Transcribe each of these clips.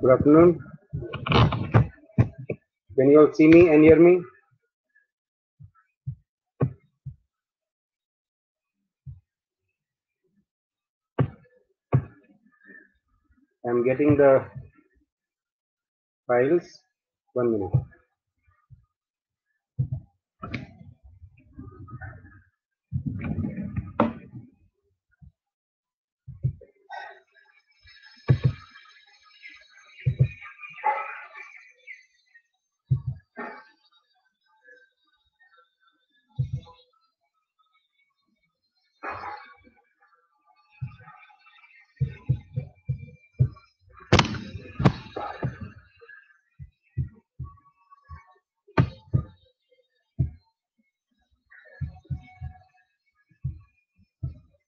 Good afternoon. Can you all see me and hear me? I'm getting the files. 1 minute.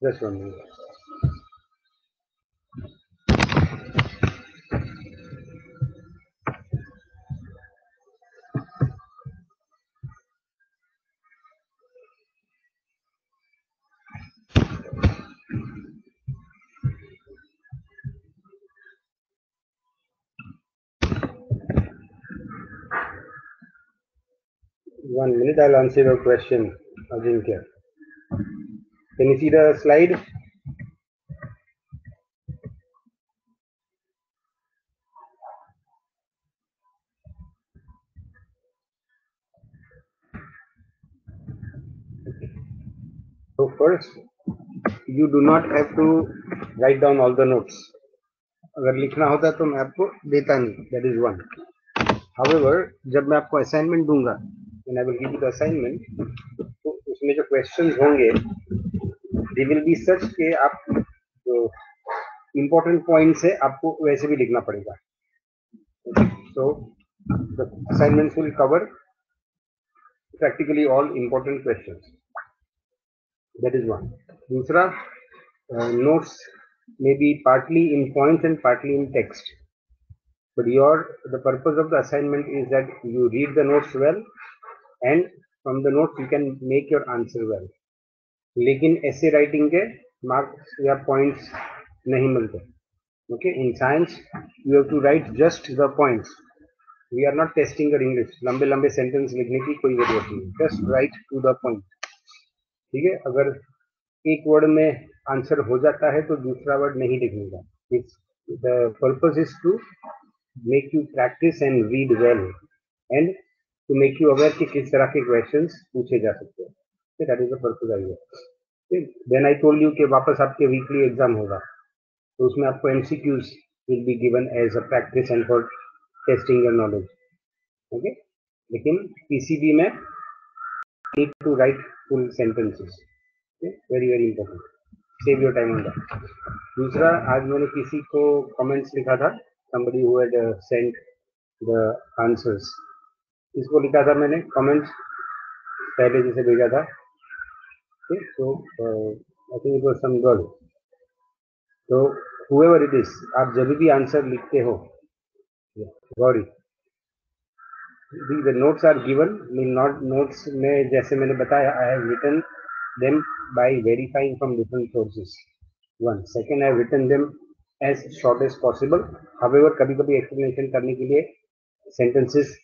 Just 1 minute. One minute, I'll answer your question, Ajinkya. Can you see the slide? So first, you do not have to write down all the notes. अगर लिखना होता तो मैं आपको देता नहीं. That is one. However, जब मैं आपको assignment दूंगा, when I will give you the assignment, तो उसमें जो questions होंगे, they will be such कि आप जो important points है आपको वैसे भी लिखना पड़ेगा. So the assignments will cover practically all important questions. That is one. दूसरा, notes may be partly in points and partly in text. But the purpose of the assignment is that you read the notes well, and from the notes you can make your answer well. लेकिन essay writing के marks या points नहीं मिलते. Okay, in science you have to write just the points. We are not testing your English. लंबे लंबे sentence लिखने की कोई जरूरत नहीं. Just write to the point. ठीक है, अगर एक वर्ड में आंसर हो जाता है तो दूसरा वर्ड नहीं लिखने का. The purpose is to make you practice and read well and to make you aware कि किस तरह के questions पूछे जा सकते हैं. That is the purpose I have. Then I told you कि वापस आपके weekly exam होगा, तो उसमें आपको MCQs will be given as a practice and for testing your knowledge. Okay, लेकिन PCB में need to write full sentences. Okay? Very very important. Save your time on that. दूसरा, आज मैंने किसी को comments लिखा था. Somebody who had sent the answers. इसको लिखा था मैंने comments पहले जैसे भेजा था. Okay? So I think it was some girl. So whoever it is, आप जब भी आंसर लिखते हो, Gauri, the notes are given. Not notes में जैसे मैंने बताया, I have written them by verifying from different sources. One. Second, I have written them as short as possible. However, कभी-कभी explanation करने के लिए sentences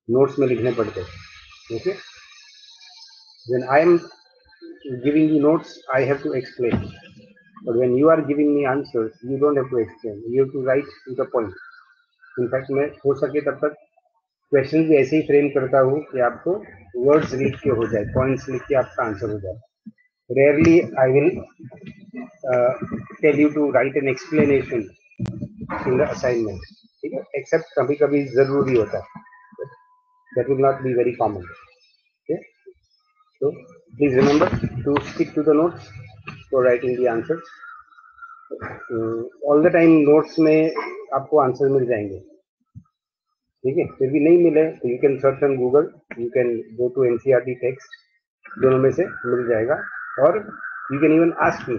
notes में लिखने पड़ते हैं. Okay. When I am giving you notes, I have to explain. But when you are giving me answers, you don't have to explain. You have to write to the point. In fact, मैं हो सके तब तक question भी ऐसे ही frame करता हूँ कि आपको वर्ड्स लिख के हो जाए, पॉइंट्स लिख के आपका आंसर हो जाए. Rarely I will tell you to write an explanation in the assignment. ठीक है, except कभी कभी जरूरी होता है. That will not be very common. Okay, so please remember to stick to the notes for writing the answers. All the time notes में आपको answer मिल जाएंगे. ठीक है, फिर भी नहीं मिले तो you can search on Google, you can go to NCERT text, दोनों में से मिल जाएगा. और you can even ask me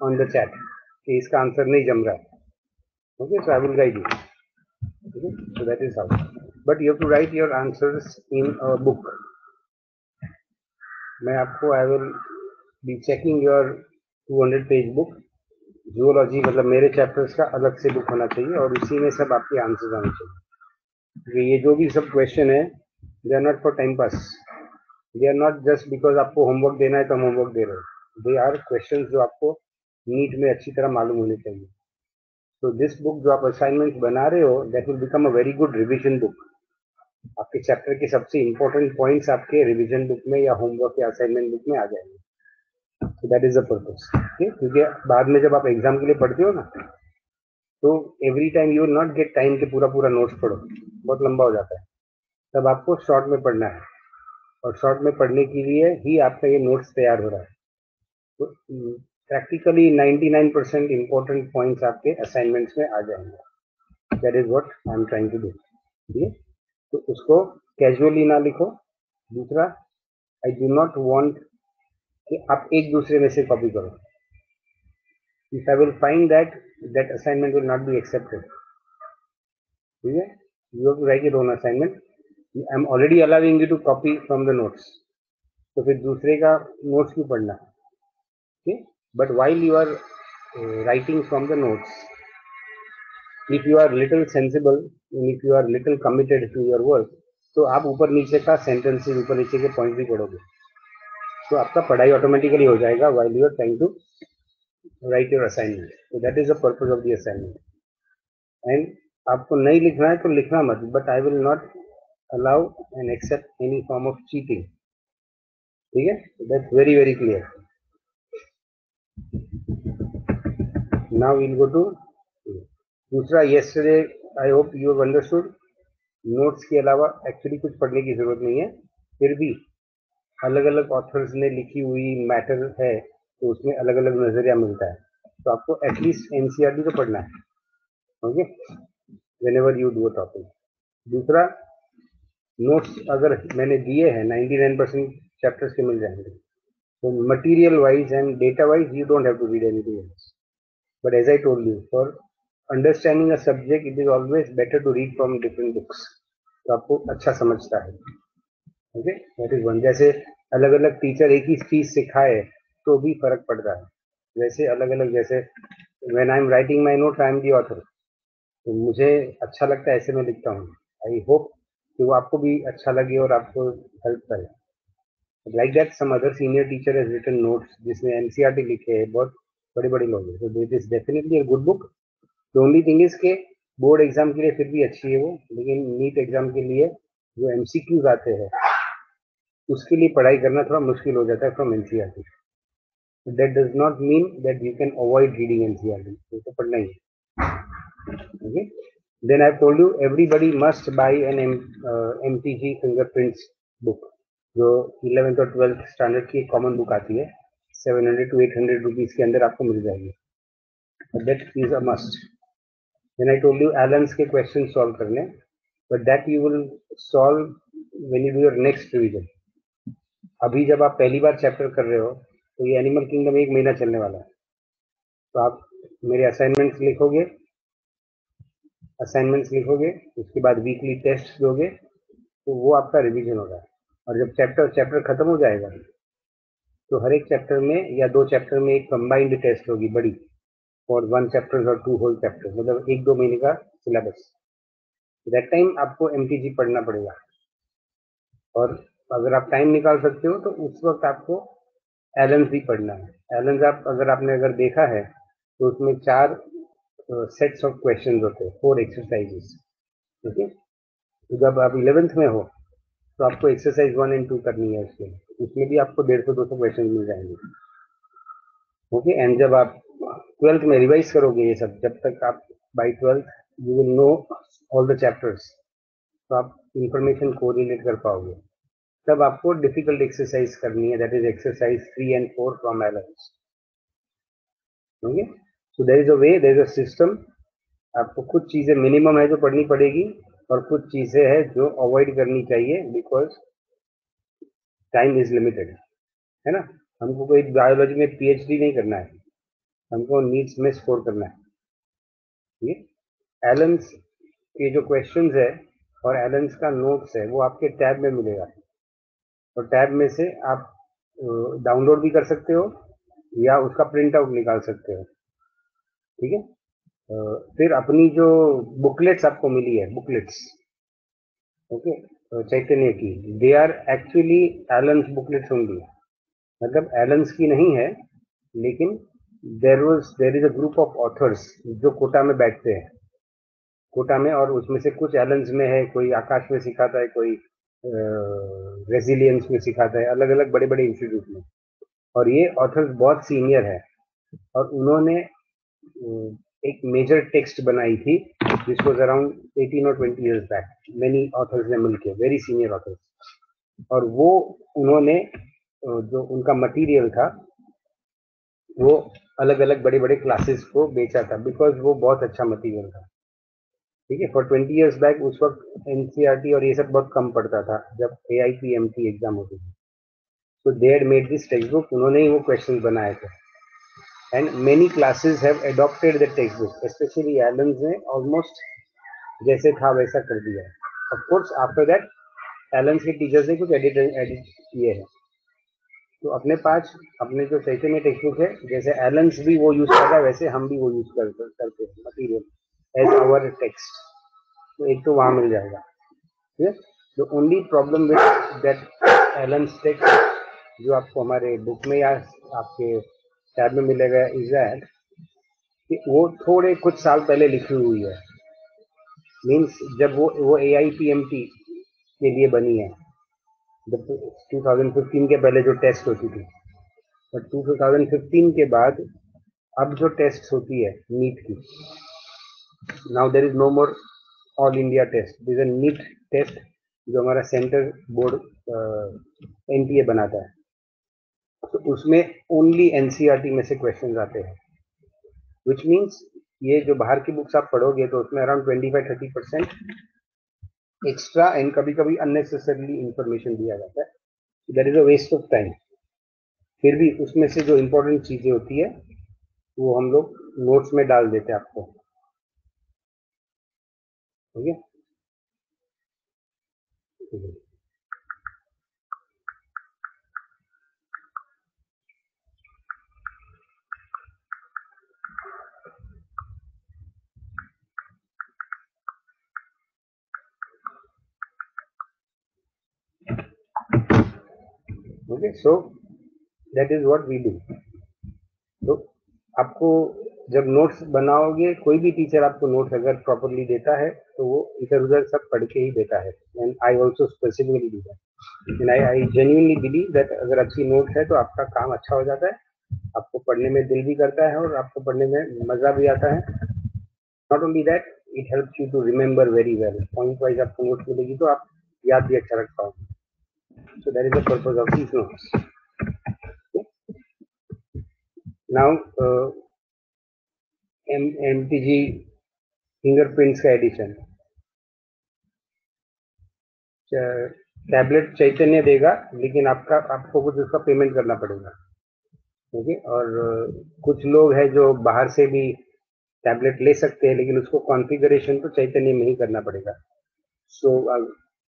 on the chat कि इसका आंसर नहीं जम रहा है. Okay, so I will guide you. Okay, so that is how. But you have to write your answers in a book. मैं आपको I will be checking your 200-page book zoology मतलब मेरे चैप्टर्स का अलग से बुक होना चाहिए और उसी में सब आपके आंसर्स आने चाहिए, क्योंकि ये जो भी सब क्वेश्चन है they are not for time pass, they are not just because आपको होमवर्क देना है तो हम होमवर्क दे रहे हैं, दे आर क्वेश्चन जो आपको नीट में अच्छी तरह मालूम होने चाहिए। तो दिस बुक जो आप असाइनमेंट बना रहे हो that will become a very good revision book. आपके चैप्टर के सबसे इंपॉर्टेंट पॉइंट्स आपके रिविजन बुक में या होमवर्क या असाइनमेंट बुक में आ जाएंगे। तो दैट इज द पर्पस, क्योंकि बाद में जब आप एग्जाम के लिए पढ़ते हो ना तो every time you will not get time के पूरा पूरा नोट्स पढ़ो, बहुत लंबा हो जाता है। तब आपको शॉर्ट में पढ़ना है और शॉर्ट में पढ़ने के लिए ही आपका ये नोट्स तैयार हो रहा है। तो प्रैक्टिकली 99% इंपॉर्टेंट पॉइंट्स आपके असाइनमेंट्स में आ जाएंगे। That is what I am trying to do. ठीक है, तो उसको कैजुअली ना लिखो। दूसरा, आई डू नॉट वांट कि आप एक दूसरे में से कॉपी करो। If I will find that that assignment will not be accepted. ठीक है, you have to write your own assignment. I am already allowing you to copy from the notes, तो फिर दूसरे का नोट्स क्यों पढ़ना। okay, but while you are writing from the notes, if you are little sensible and if you are little committed to your work, तो आप ऊपर नीचे का सेंटेंसेस ऊपर नीचे के पॉइंट भी पढ़ोगे, तो आपका पढ़ाई ऑटोमेटिकली हो जाएगा while you are trying to write your assignment. So that is the purpose of the assignment. And आपको नहीं लिखना है तो लिखना मत, but I will not allow and accept any form of cheating. ठीक है, that's very very clear. Now we'll go to दूसरा, yesterday I hope you have understood, notes के अलावा एक्चुअली कुछ पढ़ने की जरूरत नहीं है, फिर भी अलग अलग ऑथर्स ने लिखी हुई मैटर है तो उसमें अलग अलग नजरिया मिलता है, तो आपको एटलीस्ट एनसीईआरटी तो पढ़ना है। Okay, whenever you do a topic. दूसरा, नोट्स अगर मैंने दिए हैं 99% चैप्टर्स के मिल जाएंगे, तो material wise and data wise you don't have to read anything else, but as I told you for understanding a subject it is always better to read from different books, तो आपको अच्छा समझता है। Okay, that is one. जैसे अलग अलग teacher एक ही चीज सिखाए तो भी फर्क पड़ता है, वैसे अलग अलग, जैसे when I am writing my note I am the author, तो मुझे अच्छा लगता है ऐसे मैं लिखता हूँ। आई होप कि वो आपको भी अच्छा लगे और आपको हेल्प करे। Like that some other senior teacher has written notes जिसमें एनसीईआरटी लिखे है, बहुत बड़े बड़े लोग हैं, तो it is definitely a good book. The only thing is के बोर्ड एग्जाम के लिए फिर भी अच्छी है वो, लेकिन नीट एग्जाम के लिए जो एमसीक्यूज आते हैं उसके लिए पढ़ाई करना थोड़ा मुश्किल हो जाता है from NCERT. That does not mean that you can avoid reading NCERT, तो पढ़ना ही है। Okay, then I told you everybody must buy an MTG fingerprints book, जो 11th और 12th स्टैंडर्ड की कॉमन बुक आती है, 700 to 800 रुपीज के अंदर आपको मिल जाएगी, that is a must. Then I told you Allen's के क्वेश्चन सॉल्व करने, but that you will solve when you do your next revision. अभी जब आप पहली बार चैप्टर कर रहे हो तो ये एनिमल किंगडम 1 महीना चलने वाला है, तो आप मेरे असाइनमेंट्स लिखोगे, उसके बाद वीकली टेस्ट दोगे, तो वो आपका रिवीजन होगा। और जब चैप्टर खत्म हो जाएगा तो हर एक चैप्टर में या 2 चैप्टर में एक कंबाइंड टेस्ट होगी बड़ी, फॉर 1 चैप्टर और 2 होल चैप्टर, मतलब 1-2 महीने का सिलेबस। दैट टाइम आपको एमटीजी पढ़ना पड़ेगा, और अगर आप टाइम निकाल सकते हो तो उस वक्त आपको एलन्स भी पढ़ना है। एलन्स अगर देखा है तो उसमें 4 सेट्स ऑफ क्वेश्चन होते हैं, 4 एक्सरसाइजेस। ओके, तो जब आप 11th में हो तो आपको एक्सरसाइज 1 and 2 करनी है, उसमें भी आपको 150-200 क्वेश्चन मिल जाएंगे। ओके, एंड जब आप 12th में रिवाइज करोगे ये सब, जब तक आप by 12th you will know all the chapters, तो आप इंफॉर्मेशन को रिलेट कर पाओगे। तब आपको डिफिकल्ट एक्सरसाइज करनी है, that is exercise 3 and 4 from Allen's. Okay, so there is a way, there is a system. आपको कुछ चीजें मिनिमम है जो पढ़नी पड़ेगी और कुछ चीजें हैं जो अवॉइड करनी चाहिए, बिकॉज टाइम इज लिमिटेड, है ना। हमको कोई बायोलॉजी में पीएचडी नहीं करना है, हमको नीड्स में स्कोर करना है। ये एलन्स के जो क्वेश्चंस है और एलन्स का नोट्स है वो आपके टैब में मिलेगा, और टैब में से आप डाउनलोड भी कर सकते हो या उसका प्रिंट आउट निकाल सकते हो। ठीक है। फिर अपनी जो बुकलेट्स आपको मिली है, बुकलेट्स, ओके, चैतन्य की, they are actually Allen's booklets only, मतलब एलन्स की नहीं है, लेकिन there is a group of authors जो कोटा में बैठते हैं, कोटा में, और उसमें से कुछ एलन्स में है, कोई आकाश में सिखाता है, कोई रेजिलियंस में सिखाता है, अलग अलग बड़े बड़े इंस्टीट्यूट में, और ये ऑथर्स बहुत सीनियर है, और उन्होंने एक मेजर टेक्स्ट बनाई थी विच वाज अराउंड 18 और 20 इयर्स बैक, मेनी ऑथर्स ने मिलकर, वेरी सीनियर ऑथर्स, और वो उन्होंने जो उनका मटेरियल था वो अलग अलग बड़े बड़े क्लासेस को बेचा था, बिकॉज वो बहुत अच्छा मटेरियल था। ठीक है, फॉर 20 इयर्स बैक उस वक्त एनसीईआरटी और ये सब बहुत कम पड़ता था जब एआईपीएमटी एग्जाम होती थी, तो they had made this text book, उन्होंने ही वो क्वेश्चन बनाए थे, and many classes have adopted the text book, specially Allen's ने ऑलमोस्ट जैसे था वैसा कर दिया है। Of course after that Allen's के टीचर्स ने कुछ एडिट किए हैं, तो अपने पास अपने जो चैतन्य टेक्स्ट बुक है, जैसे एलन्स भी वो यूज करता है वैसे हम भी वो यूज करते हैं मटीरियल एज आवर टेक्स्ट, तो एक तो वहां मिल जाएगा। ठीक है, the only problem with that Allen's text जो आपको हमारे बुक में या आपके टैब में मिलेगा इज दैट कि वो थोड़े कुछ साल पहले लिखी हुई है, मीन्स जब वो एआईपीएमटी के लिए बनी है, 2015 के पहले जो टेस्ट होती थी, और 2015 के बाद अब जो टेस्ट होती है नीट की, now there is no more all India test, this is NEET test जो हमारा सेंटर बोर्ड एनटीए बनाता है, तो उसमें ओनली एनसीईआरटी में से क्वेश्चंस आते हैं, विच मीन्स ये जो बाहर की बुक्स आप पढ़ोगे तो उसमें अराउंड 25-30% एक्स्ट्रा एंड कभी कभी अननेसेसरली इंफॉर्मेशन दिया जाता है, that is a waste of time. फिर भी उसमें से जो इंपॉर्टेंट चीजें होती है वो हम लोग नोट्स में डाल देते हैं आपको, ठीक है। Okay, so that is what we do. तो आपको जब नोट्स बनाओगे, कोई भी टीचर आपको नोट्स अगर प्रॉपरली देता है तो वो इधर उधर सब पढ़ के ही देता है, and I also specifically do that, and I genuinely believe that अगर अच्छी नोट है तो आपका काम अच्छा हो जाता है, आपको पढ़ने में दिल भी करता है और आपको पढ़ने में मजा भी आता है। Not only that, it helps you to remember very well, point wise आपको नोट्स मिलेगी तो आप याद भी अच्छा रख पाओगे, so that is the purpose of these notes. Now MTG fingerprints का एडिशन, टैबलेट चैतन्य देगा, लेकिन आपको कुछ उसका पेमेंट करना पड़ेगा, ओके। और कुछ लोग हैं जो बाहर से भी टैबलेट ले सकते हैं, लेकिन उसको कॉन्फ़िगरेशन तो चैतन्य में ही करना पड़ेगा। So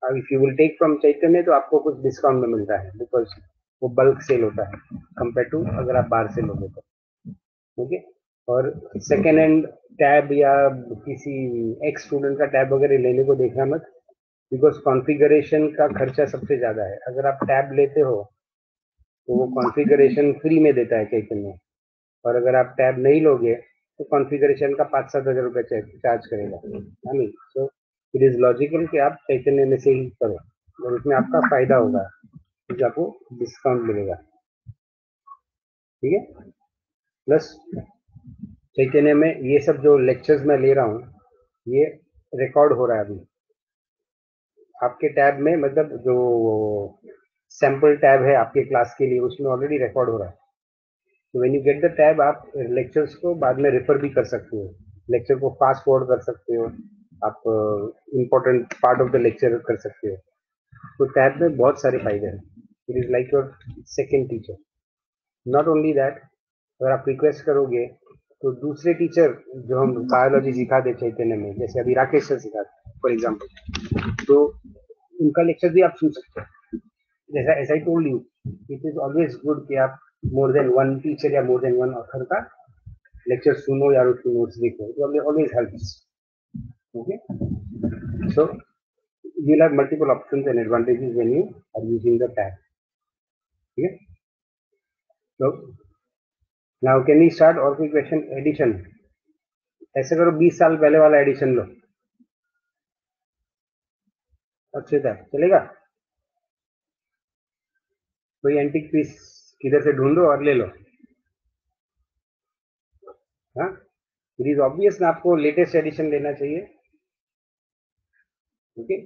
if you will take from Chaitanya तो आपको कुछ डिस्काउंट में मिलता है, बिकॉज वो बल्क सेल होता है कंपेयर टू अगर आप बाहर से लोगे तो, ओके। और सेकेंड हैंड टैब या किसी एक्स स्टूडेंट का टैब वगैरह लेने को देखना मत, बिकॉज कॉन्फ़िगरेशन का खर्चा सबसे ज्यादा है। अगर आप टैब लेते हो तो वो कॉन्फ़िगरेशन फ्री में देता है चैतन्य, और अगर आप टैब नहीं लोगे तो कॉन्फ़िगरेशन का 5-7 हज़ार रुपये चार्ज करेगा, है नी। सो इट इज लॉजिकल कि आप चैतन्य में से ही करो, और उसमें आपका फायदा होगा क्योंकि आपको डिस्काउंट मिलेगा, ठीक है। प्लस चैतन्य में ये सब जो लेक्चर्स मैं ले रहा हूँ ये रिकॉर्ड हो रहा है अभी आपके टैब में, मतलब जो सैंपल टैब है आपके क्लास के लिए उसमें ऑलरेडी रिकॉर्ड हो रहा है। तो when you get the tab आप लेक्चर्स को बाद में रेफर भी कर सकते हो, लेक्चर को फास्ट फॉरवर्ड कर सकते हो, आप important part of the lecture कर सकते हो। तो टैब में बहुत सारे फायदे हैं, it is like your second teacher. Not only that, अगर आप रिक्वेस्ट करोगे तो दूसरे टीचर जो हम बायोलॉजी सिखाते चैतन्य में, जैसे अभी राकेश सर सिखाते फॉर एग्जाम्पल, तो उनका लेक्चर भी आप सुन सकते हो। जैसा as I told you, it is always good कि आप मोर देन वन टीचर या मोर देन वन ऑथर का लेक्चर सुनो या उसकी नोट्स देखो, it always helps. Okay, so you'll have multiple options and advantages when you are using the tab. ठीक है, so now can we start? और कोई क्वेश्चन? एडिशन ऐसे करो, 20 साल पहले वाला एडिशन लो, अच्छे था, चलेगा? कोई एंटिक पीस किधर से ढूंढो और ले लो. हाँ, इट इज ऑब्वियस ना, आपको लेटेस्ट एडिशन लेना चाहिए. ओके,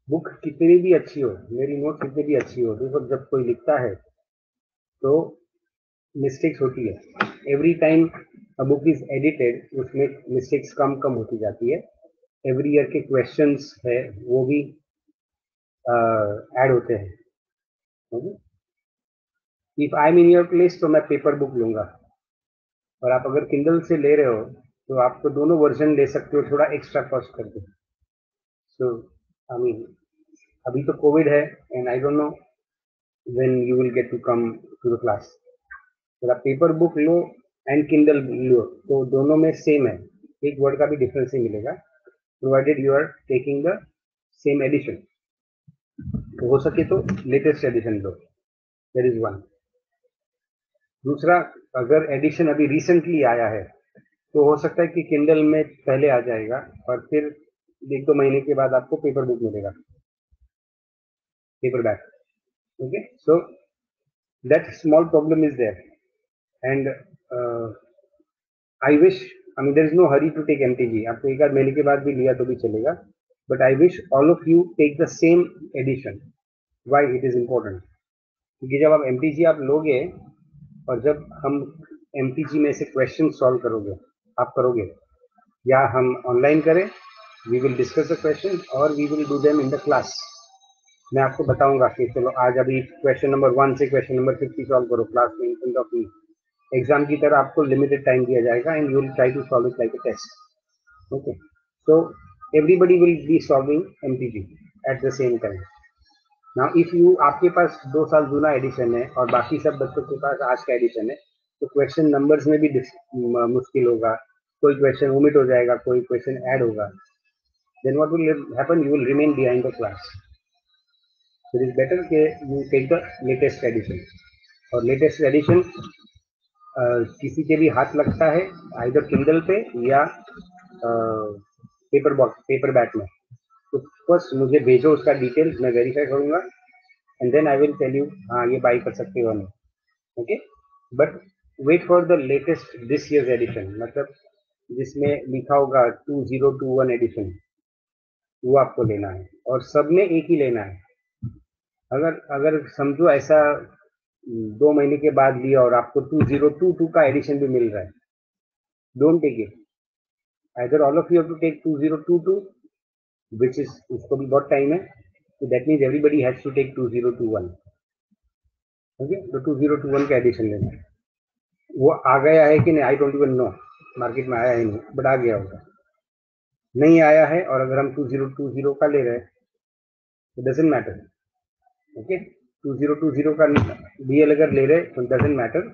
बुक कितनी भी अच्छी हो, मेरी नोट कितनी भी अच्छी हो, देखो जब कोई लिखता है तो मिस्टेक्स होती है. Every time a book is edited, उसमें मिस्टेक्स कम कम होती जाती है. एवरी ईयर के क्वेश्चंस है वो भी ऐड होते हैं. If I am in your place तो मैं पेपर बुक लूंगा, और आप अगर किंडल से ले रहे हो तो आपको दोनों वर्जन ले सकते हो, थोड़ा एक्स्ट्रा कॉस्ट करके. सो आई मीन अभी तो कोविड है and I don't know when you will get to come to the class. अगर आप पेपर बुक लो एंड किंडल लो तो दोनों में सेम है, एक वर्ड का भी डिफरेंस नहीं मिलेगा, provided you are taking the same edition. तो हो सके तो लेटेस्ट एडिशन लो, दैट इज वन. दूसरा, अगर एडिशन अभी रिसेंटली आया है तो हो सकता है कि किंडल में पहले आ जाएगा और फिर 1-2 महीने के बाद आपको पेपर बुक मिलेगा, paper back. Okay, so that small problem is there and I wish, I mean there is no hurry to take MTG. आपको 1-8 महीने के बाद भी लिया तो भी चलेगा, but I wish all of you take the same edition. Why it is important? क्योंकि जब आप एमटीजी आप लोगे और जब हम एमटीजी में से क्वेश्चन सॉल्व करोगे, आप करोगे या हम ऑनलाइन करें, we will discuss the question और we will do them in the class. मैं आपको बताऊंगा कि चलो आज अभी क्वेश्चन नंबर 1 से क्वेश्चन नंबर 50 सॉल्व करो क्लास में in front of me. Exam की तरह आपको लिमिटेड टाइम दिया जाएगा and you will try to solve it like a test. Okay, so everybody will be solving MTG at the same time. Now if you, आपके पास 2 साल जूना addition है और बाकी सब बच्चों के पास आज का एडिशन है, तो क्वेश्चन नंबर्स में भी मुश्किल होगा, कोई क्वेश्चन ओमिट हो जाएगा, कोई क्वेश्चन ऐड होगा. then what will happen? You will remain behind the class. So it is better कि you take the latest edition. और latest edition किसी के भी हाथ लगता है either Kindle पे या पेपर बैक में, तो फर्स्ट मुझे भेजो उसका डिटेल्स, मैं वेरीफाई करूंगा and then I will tell you हाँ ये बाई कर सकते हो नहीं. Okay, but wait for the latest this year's edition, मतलब जिसमें लिखा होगा 2021 एडिशन, वो आपको लेना है और सब में एक ही लेना है. अगर अगर समझो ऐसा 2 महीने के बाद लिया और आपको 2022 का एडिशन भी मिल रहा है, don't take it. Either all of you have to take 2022 which is, उसको भी बहुत टाइम है, तो that means everybody has to take 2021. Okay, तो 2021 का एडिशन लेना है. वो आ गया है कि नहीं I don't even know, market में आया ही नहीं, बट आ गया होगा. नहीं आया है और अगर हम 2020 का ले रहे हैं तो डजेंट मैटर. ओके, 2020 का डीएल अगर ले रहे तो doesn't matter,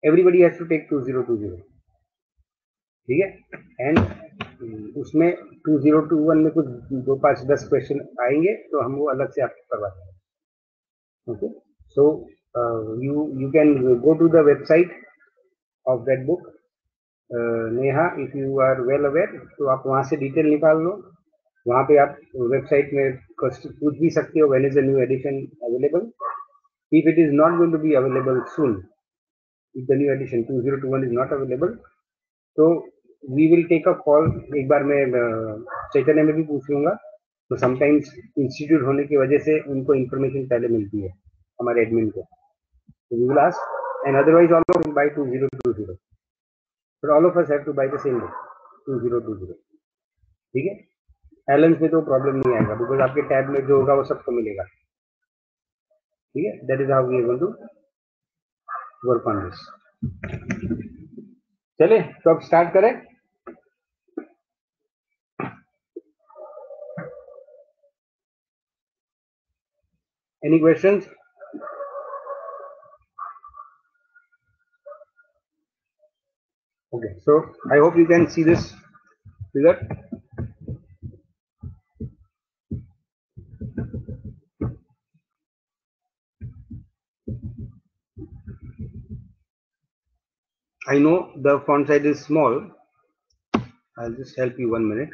everybody has to take 2020. ठीक है, एंड उसमें 2021 में कुछ 2-5-10 क्वेश्चन आएंगे तो हम वो अलग से आपको करवा देंगे. Okay, so you can go to the website of that book. Neha, if you are well aware तो आप वहाँ से डिटेल निकाल लो. वहाँ पे आप वेबसाइट में पूछ भी सकते हो when is the new edition available. If it is not going to be available soon, if the new edition 2021 is not available, तो we will take a call. एक बार मैं चैतन्य में भी पूछ लूंगा, तो समटाइम्स इंस्टीट्यूट होने की वजह से उनको इन्फॉर्मेशन पहले मिलती है हमारे एडमिन को, तो we will ask and otherwise all of buy 2020, but all of us have to buy the same day 2020. ठीक है, एलेंस में तो प्रॉब्लम नहीं आएगा बिकॉज आपके टैब में जो होगा वो सबको मिलेगा. ठीक है, that is how we are going to work on this. चले तो अब स्टार्ट करें. Any questions? Okay, so I hope you can see this figure. I know the font size is small. I'll just help you 1 minute.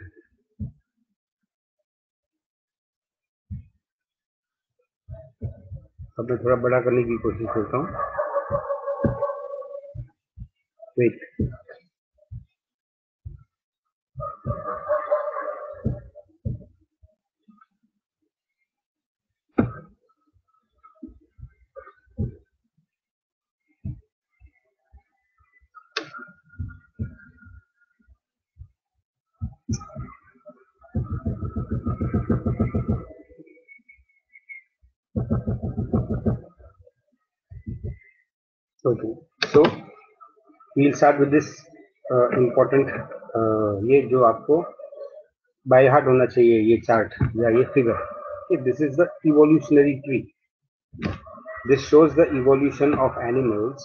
अब मैं थोड़ा बड़ा करने की कोशिश करता हूँ. Wait. Okay, so we'll start with this important ये जो आपको बाय हार्ट होना चाहिए ये चार्ट या ये figure. This is the evolutionary tree. This shows the evolution of animals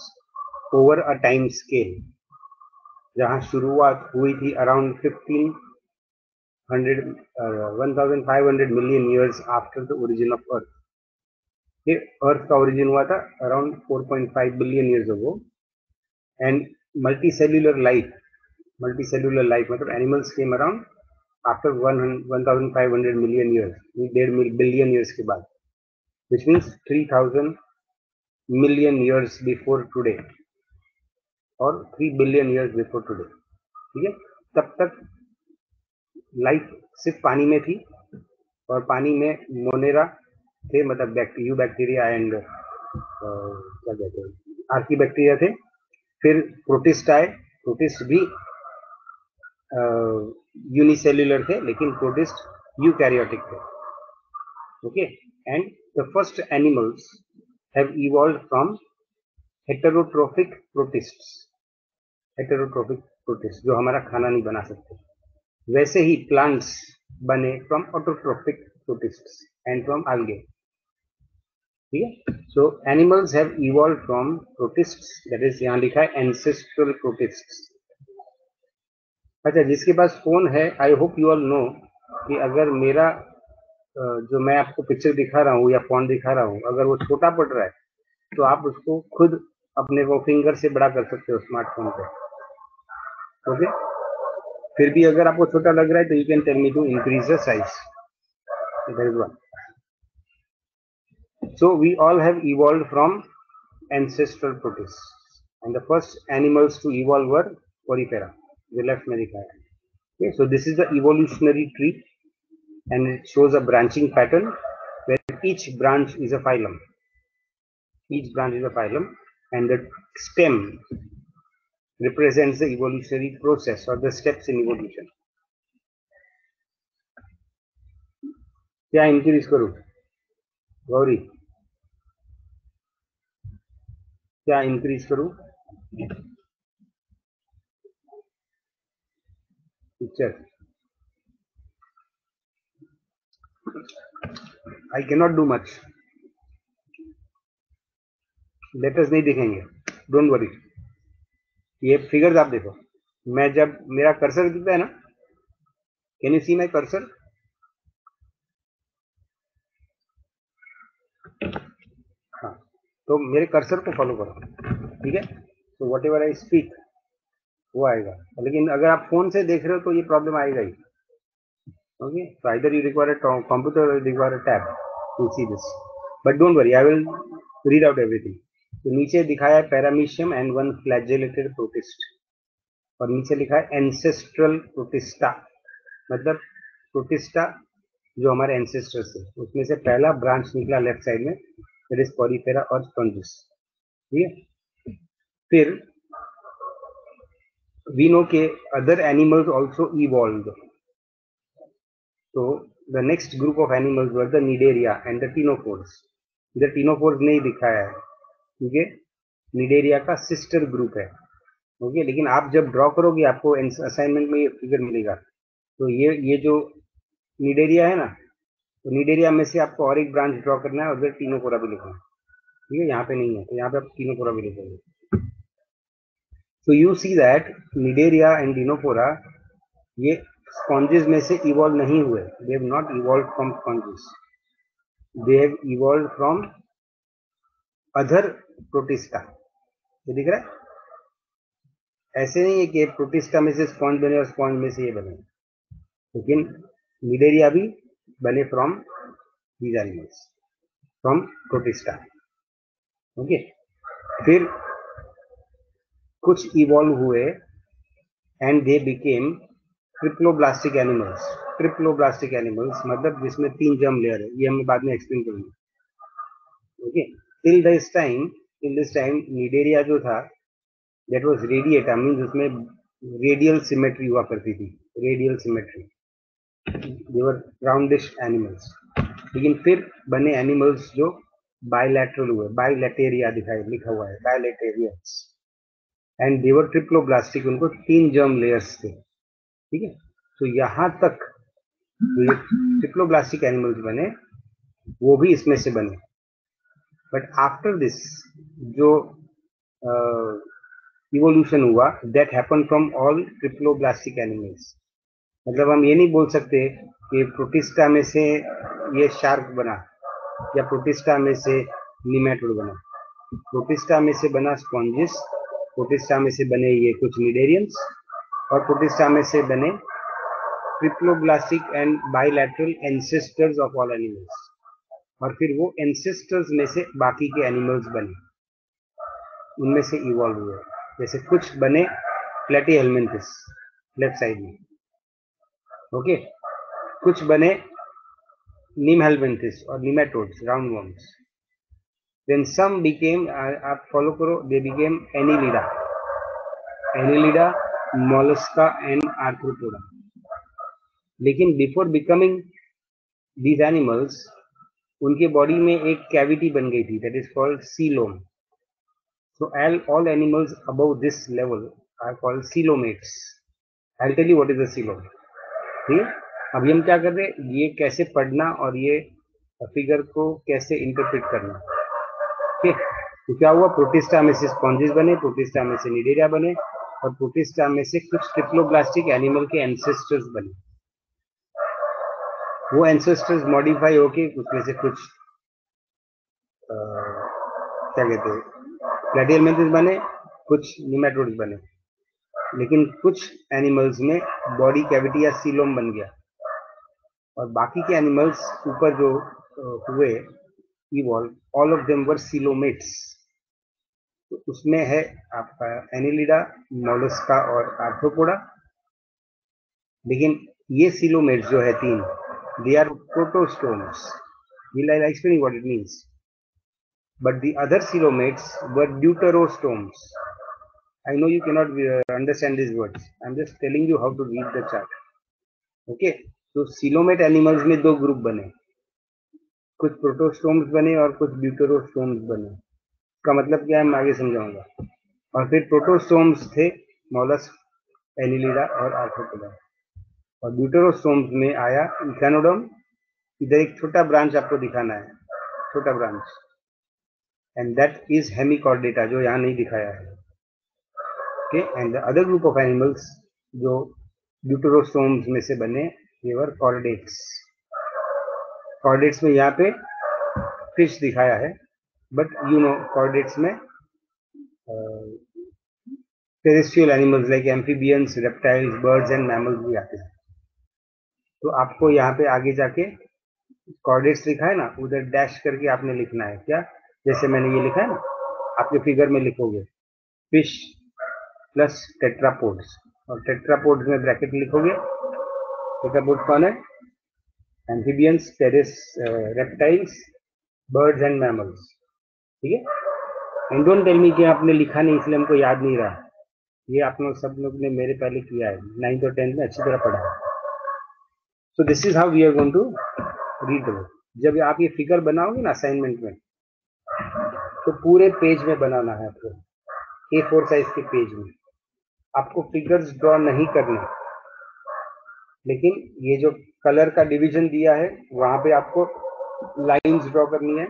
over a time scale. जहाँ शुरुआत हुई थी around 1500 million years after the origin of Earth. ये अर्थ का ओरिजिन हुआ था around 4.5 billion years ago. And multicellular life मतलब animals came around after 1500 million years, 1.5 billion years के बाद, which means 3000 million years before today और 3 बिलियन ईयर्स बिफोर टुडे. ठीक है, तब तक लाइफ सिर्फ पानी में थी और पानी में मोनेरा थे, मतलब बैक्टीरिया एंड क्या कहते हैं आर्की बैक्टीरिया थे. फिर प्रोटिस्ट आए. प्रोटिस्ट भी यूनिसेल्युलर थे लेकिन प्रोटिस्ट यूकैरियोटिक थे. Okay, and the first animals have evolved from heterotrophic प्रोटिस्ट्स. Heterotrophic protist जो हमारा खाना नहीं बना सकते, वैसे ही प्लांट्स बने from autotrophic प्रोटिस्ट्स and from algae. ठीक है, सो animals have evolve from प्रोटिस्ट्स, that is यहाँ लिखा है एंसेस्ट्रल प्रोटिस्ट्स. अच्छा, जिसके पास फोन है, I hope you all know कि अगर मेरा जो मैं आपको पिक्चर दिखा रहा हूँ या फॉन्ट दिखा रहा हूँ, अगर वो छोटा पड़ रहा है तो आप उसको खुद अपने वो फिंगर से बड़ा कर सकते हो स्मार्टफोन पे. ओके, फिर भी अगर आपको छोटा लग रहा है तो you can tell me to increase the size. That is one. So we all have evolved from ancestral protists, and the first animals to evolve were porifera, जो left में दिखा है. Okay, so this is the evolutionary tree, and it shows a branching pattern where each branch is a phylum. Each branch is a phylum, and the stem represents the evolutionary process or the steps in evolution. क्या increase करूं गौरी, क्या increase करूं picture? I can not do much. Letters नहीं दिखेंगे, don't worry. ये figures आप देखो, मैं जब मेरा कर्सर दिखता है ना, can you see my cursor? हाँ, तो मेरे कर्सर को फॉलो करो. ठीक है, तो वॉट एवर आई स्पीक वो आएगा. लेकिन अगर आप फोन से देख रहे हो तो ये प्रॉब्लम आएगा ही. Okay, so either you require a computer or you require a tab to see this, but don't worry, I will read out everything. तो नीचे दिखाया है paramecium and one flagellated protist, और नीचे लिखा है एंसेस्ट्रल प्रोटिस्टा, मतलब प्रोटिस्टा जो हमारे एंसेस्टर्स थे उसमें से पहला ब्रांच निकला लेफ्ट साइड में, दैट इज पॉलीफेरा और स्पॉन्जिस. ठीक है, फिर वी नो के other animals also evolved. So the next group of animals were the Cnidaria and the Ctenophores. इधर Ctenophores नहीं दिखाया है क्योंकि Cnidaria का सिस्टर ग्रुप है. ओके, लेकिन आप जब ड्रॉ करोगे आपको असाइनमेंट में ये फिगर मिलेगा. तो ये जो Cnidaria है ना, तो Cnidaria में से आपको और एक ब्रांच ड्रॉ करना है और उधर Ctenophora भी लिखना है. ठीक है, यहाँ पे नहीं है तो यहाँ पे आप Ctenophora भी लिखेंगे. So you see that Cnidaria and Dinophora ये sponges में से evolve नहीं हुए. They have not evolved from sponges. They have evolved from other protista. ये दिख रहा है? ऐसे नहीं है कि प्रोटिस्टा में से स्पॉन्ज बने और स्पॉन्ज में से ये बने, लेकिन Cnidaria भी बने from these animals, from protista. Okay, फिर कुछ इवॉल्व हुए and they became triploblastic animals. Triploblastic animals मतलब जिसमें 3 जर्म लेयर है, ये हम बाद में एक्सप्लेन करेंगे. Okay, till this time Cnidaria जो था that was radiata, मीन्स उसमें रेडियल सिमेट्री हुआ करती थी. Radial symmetry, they were roundish animals. लेकिन फिर बने एनिमल्स जो बायलैटरल हुए. बायलैटेरिया दिखाई लिखा हुआ है, बायलैटेरियंस. एंड दे वर ट्रिप्लोब्लास्टिक, उनको 3 जर्म लेयर्स थे. ठीक है, तो यहां तक जो ट्रिप्लोब्लास्टिक एनिमल्स बने वो भी इसमें से बने. बट आफ्टर दिस जो इवोल्यूशन हुआ, that happen from all triploblastic animals. मतलब हम ये नहीं बोल सकते कि प्रोटिस्टा में से ये शार्क बना या प्रोटिस्टा में से निमेटोड बना. प्रोटिस्टा में से बना स्पॉन्जिस, प्रोटिस्टा में से बने ये कुछ निडेरियंस, और प्रोटिस्टा में से बने triploblastic and bilateral ancestors of all animals. और फिर वो एंसेस्टर्स में से बाकी के एनिमल्स बने, उनमें से इवॉल्व हुए. जैसे कुछ बने प्लेटीहेलमिन्थस लेफ्ट साइड में. ओके, कुछ बने नीमहेलमिन्थस और nematodes, round worms. Then some became, आप फॉलो करो, they became Annelida. Annelida, Mollusca and arthropoda. लेकिन बिफोर बिकमिंग दीज एनिमल्स उनके बॉडी में एक कैविटी बन गई थी, that is called coelom. So all animals above this level are called coelomates. I'll tell you what is a coelom. ठीक है, अभी हम क्या कर रहे हैं, ये कैसे पढ़ना और ये फिगर को कैसे इंटरप्रेट करना. ठीक है, तो क्या हुआ, प्रोटिस्टा में से स्पॉन्जेस बने, प्रोटिस्टा में से निडेरिया बने, और प्रोटिस्टा में से कुछ ट्रिप्लोब्लास्टिक एनिमल के एंसेस्टर्स बने. वो एंसेस्टर्स मॉडिफाई होके उसमें से कुछ क्या कहते हैं, प्लेटीहेलमिन्थस बने, कुछ निमेटोड्स बने. लेकिन कुछ एनिमल्स में बॉडी कैविटी या सीलोम बन गया, और बाकी के एनिमल्स ऊपर जो हुए evolve, all of them were coelomates. तो उसमें है आपका एनिलिडा, मोलस्का और आर्थ्रोपोडा. लेकिन ये सीलोमेट्स जो है 3, they are protostomes. Will I explain what it means. But the other coelomates were deuterostomes. I know you cannot understand these words. I'm just telling you how to read the chart. Okay, तो coelomate animals में 2 group बने, कुछ protostomes बने और कुछ deuterostomes बने. इसका मतलब क्या है मैं आगे समझाऊंगा. और फिर प्रोटोस्टोम्स थे मोलस्क, एनिलिडा और आर्थ्रोपोडा, और ड्यूटेरोस्टोम्स में आया इथेनोडर्म. इधर एक छोटा ब्रांच आपको दिखाना है, छोटा branch, and that is hemichordata, जो यहाँ नहीं दिखाया है. Okay, and the other group of animals जो deuterostomes में से बने, they were chordates. chordates में यहाँ पे fish दिखाया है, but you know chordates में terrestrial animals like amphibians, reptiles, birds and mammals भी आते हैं. तो आपको यहाँ पे आगे जाके chordates लिखा है ना, उधर डैश करके आपने लिखना है. क्या, जैसे मैंने ये लिखा है ना, आपके फिगर में लिखोगे फिश प्लस टेट्रापोड्स, और टेट्रापोड्स में ब्रैकेट लिखोगे. टेट्रापोड्स कौन है, amphibians, terrace, reptiles, birds and mammals. ठीक है, एंड डोंट टेल मी कि आपने लिखा नहीं इसलिए हमको याद नहीं रहा. ये आप लोग सब लोग ने मेरे पहले किया है, 9th और 10th में अच्छी तरह पढ़ा है. So this is how we are going to read the book. जब आप ये फिगर बनाओगे ना असाइनमेंट में, तो पूरे पेज में बनाना है आपको, A4 साइज के पेज में. आपको फिगर्स ड्रॉ नहीं करने, लेकिन ये जो कलर का डिवीजन दिया है वहां पे आपको लाइंस ड्रॉ करनी है.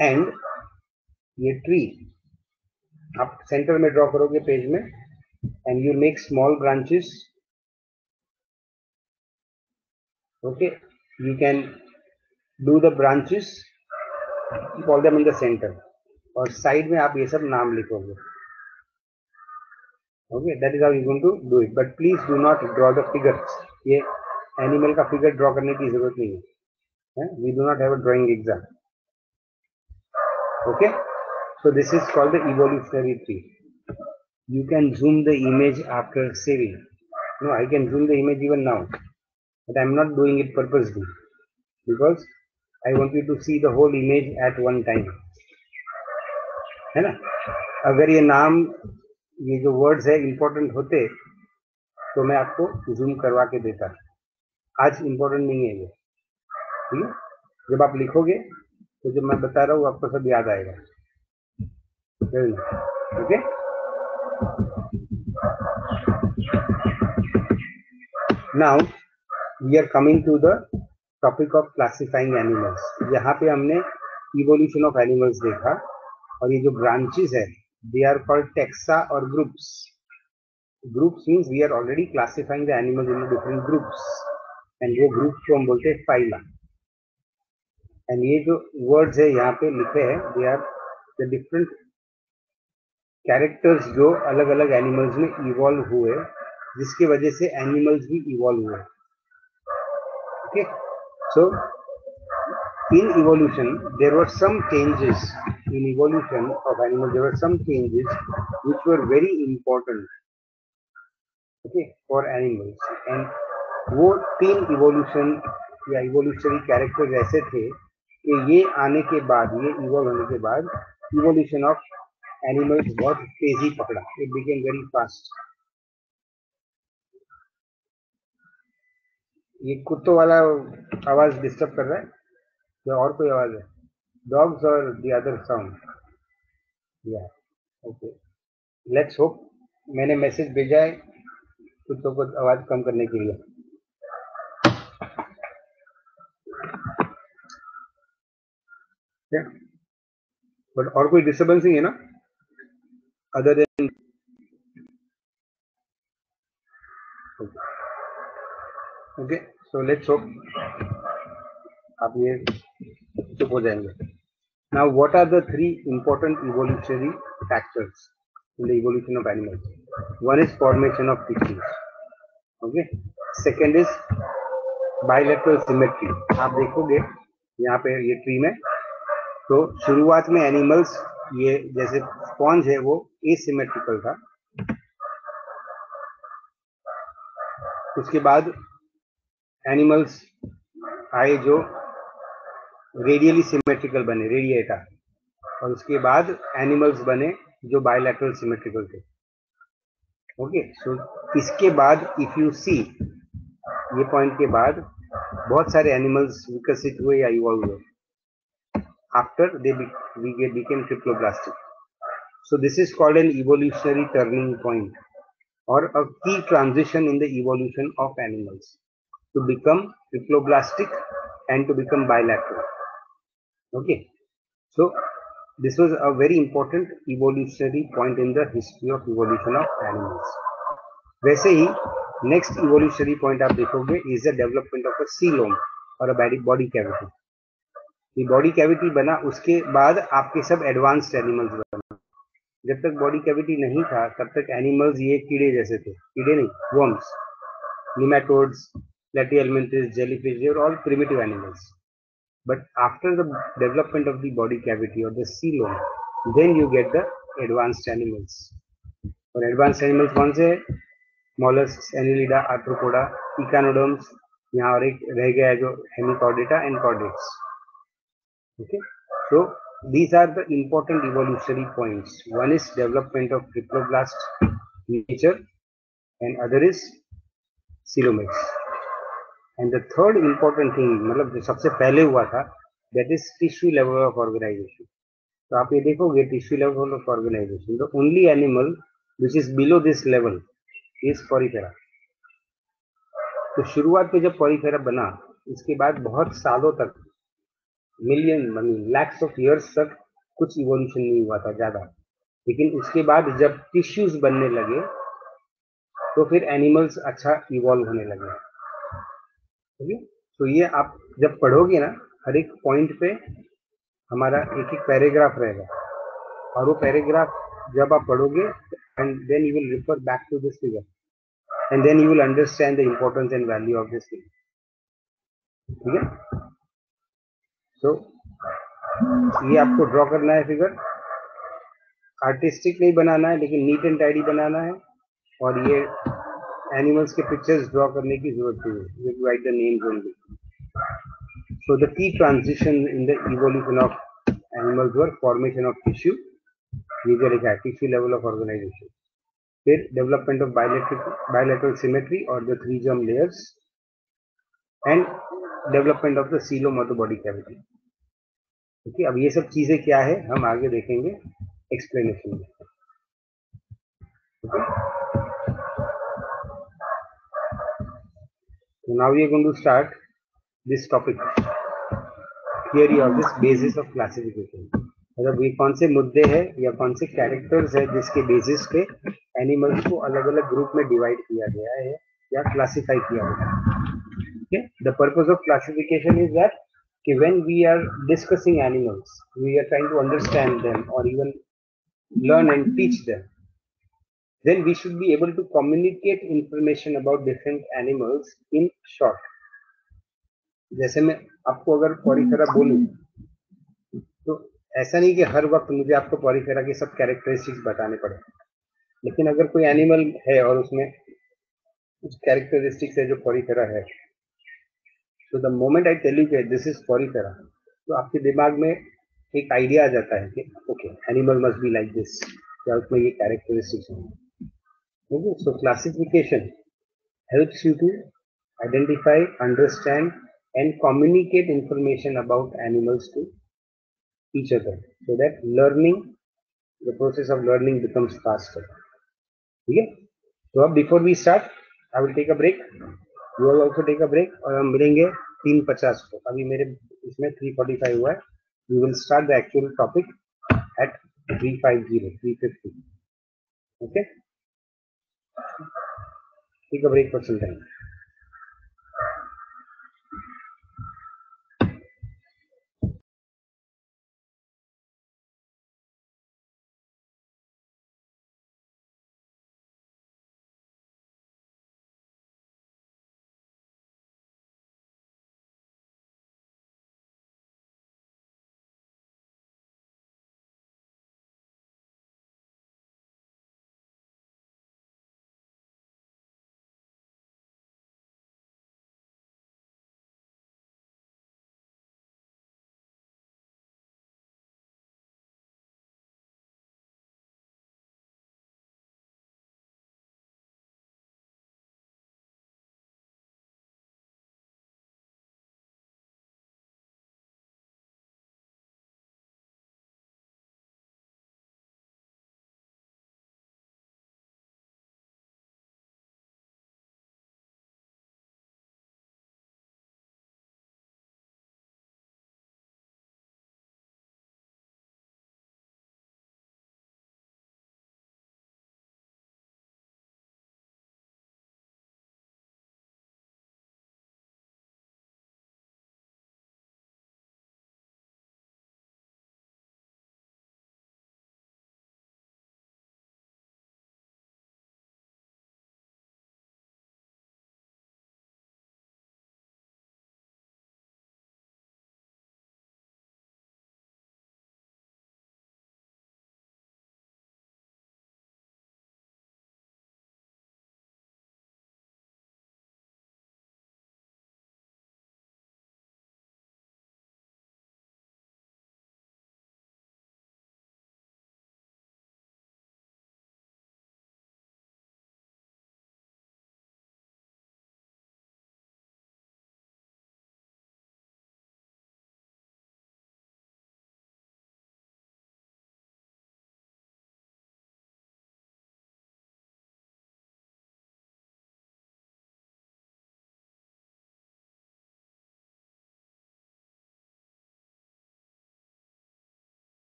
एंड ये ट्री आप सेंटर में ड्रॉ करोगे पेज में, and you make small branches. Okay, you can do the branches, call them in the centre, और साइड में आप ये सब नाम लिखोगे. Okay, that is how you going to do it. But please do not draw the figures. ये animal का figure draw करने की जरूरत नहीं है. We do not have a drawing exam. Okay, so this is called the evolutionary tree. You can zoom the image after saving. No, I can zoom the image even now, but I'm not doing it purposely because I want you to see the whole image at one time. है ना? अगर ये नाम, ये जो words है important होते तो मैं आपको जूम करवा के देता. आज इंपॉर्टेंट नहीं है ये. ठीक है, जब आप लिखोगे तो जब मैं बता रहा हूँ आपको सब याद आएगा. Okay, now we are coming to the topic of classifying animals. यहाँ पे हमने evolution of animals देखा, और ये जो branches है they are called taxa और groups. Groups means we are already classifying the animals into different groups, and वो groups को हम बोलते हैं phyla. And ये जो words है यहाँ पे लिखे हैं they are the different characters जो अलग अलग animals में evolve हुए, जिसकी वजह से animals भी evolve हुए. Okay, so in evolution there were some changes. In evolution of animals there were some changes which were very important, okay, for animals. And वो 3 evolution या evolutionary characters ऐसे थे कि ये आने के बाद, ये evolve होने के बाद evolution of animals बहुत तेजी पकड़ा. It became very fast. ये कुत्तों वाला आवाज डिस्टर्ब कर रहा है या और कोई आवाज है? डॉग्स और द अदर साउंड. या ओके, लेट्स होप. मैंने मैसेज भेजा है कुत्तों को आवाज कम करने के लिए. बट और कोई डिस्टर्बेंस नहीं है ना other than? Okay, so let's hope आप ये चुप हो जाएंगे. Now what are the 3 important evolutionary factors in the evolution of animals? One is formation of tissues. Okay, second is bilateral symmetry. आप देखोगे यहाँ पे ये ट्री में, तो शुरुआत में एनिमल्स ये जैसे स्पॉन्ज है वो एसिमेट्रिकल था. उसके बाद एनिमल्स आए जो रेडियली सिमेट्रिकल बने, रेडिएटा, और उसके बाद एनिमल्स बने जो बायलैटरल सिमेट्रिकल थे. ओके, सो इसके बाद इफ यू सी, ये पॉइंट के बाद बहुत सारे एनिमल्स विकसित हुए या इवॉल्व हुए. After they became triploblastic. So this is called an evolutionary turning point or a key transition in the evolution of animals to become triploblastic and to become bilateral. Okay, so this was a very important evolutionary point in the history of evolution of animals. वैसे ही next evolutionary point आप देखोगे is the development of a coelom or a body cavity. ये body cavity बना, उसके बाद आपके सब advanced animals बना. जब तक बॉडी कैविटी नहीं था तब तक एनिमल्स ये कीड़े जैसे थे. कीड़े नहीं, worms, nematodes, platyhelminthes, jellyfish, they are all primitive animals. But after the development of the body cavity or the coelom, then you get the advanced animals. और advanced animals कौन से हैं? Mollusks, Annelida, Arthropoda, Echinoderms. यहाँ और एक रह गया है जो Hemichordata and Chordates. Okay, so these are the important evolutionary points. One is development of triploblast nature, and other is coelomates. And the third important thing, मतलब जो सबसे पहले हुआ था, that is tissue level of organization. तो आप ये देखोगे tissue level of organization, the only animal which is below this level is porifera. तो शुरुआत में जब porifera बना, इसके बाद बहुत सालों तक, मिलियन लैक्स ऑफ ईयर्स तक कुछ इवोल्यूशन नहीं हुआ था ज्यादा. लेकिन उसके बाद जब टिश्यूज बनने लगे तो फिर एनिमल्स अच्छा इवॉल्व होने लगे। ओके, तो ये आप जब पढ़ोगे ना, हर एक पॉइंट पे हमारा एक एक पैराग्राफ रहेगा, और वो पैराग्राफ जब आप पढ़ोगे and then you will refer back to this figure and then you will understand the importance and value of this thing. ठीक है, सो ये आपको ड्रॉ करना है फिगर, आर्टिस्टिक नहीं बनाना है लेकिन नीट एंड टाइडी बनाना है। और ये एनिमल्स के पिक्चर्स ड्रॉ करने की जरूरत नहीं है, you right the names only. So the key transition in the evolution of animals were formation of tissue, ये जो लिखा है tissue level of organization, फिर development of bilateral symmetry or the three germ layers, and development of the coelom of the body cavity। Okay, अब ये सब चीजें क्या है हम आगे देखेंगे एक्सप्लेनेशन में। Okay, so now we are going to start this topic, theory of this basis of classification। मतलब ये कौन से मुद्दे हैं या कौन से कैरेक्टर्स है जिसके बेसिस पे एनिमल्स को अलग अलग ग्रुप में डिवाइड किया गया है या क्लासिफाई किया गया है। Okay? The purpose of classification is that when we are discussing animals, we are trying to understand them or even learn and teach them, then we should be able to communicate information about different animals in short। जैसे मैं आपको अगर Porifera बोलूं, तो ऐसा नहीं कि हर वक्त मुझे आपको पॉरीफेरा के सब कैरेक्टरिस्टिक्स बताने पड़े, लेकिन अगर कोई एनिमल है और उसमें कुछ कैरेक्टरिस्टिक्स है जो पॉरीफेरा है, तो the moment I tell you कि दिस इज पॉरीफेरा, तो आपके दिमाग में एक आइडिया आ जाता है कि okay animal must be like this, या उसमें ये कैरेक्टरिस्टिक्स हैं। Okay, so classification helps you to identify, understand, and communicate information about animals to each other, so that learning, the process of learning becomes faster। ठीक है, तो अब before we start I will take a break, you will also take a break, और हम मिलेंगे 3:50 को। अभी मेरे इसमें 3:45 हुआ है, we will start the actual topic at 3:50 okay, take a break for some time.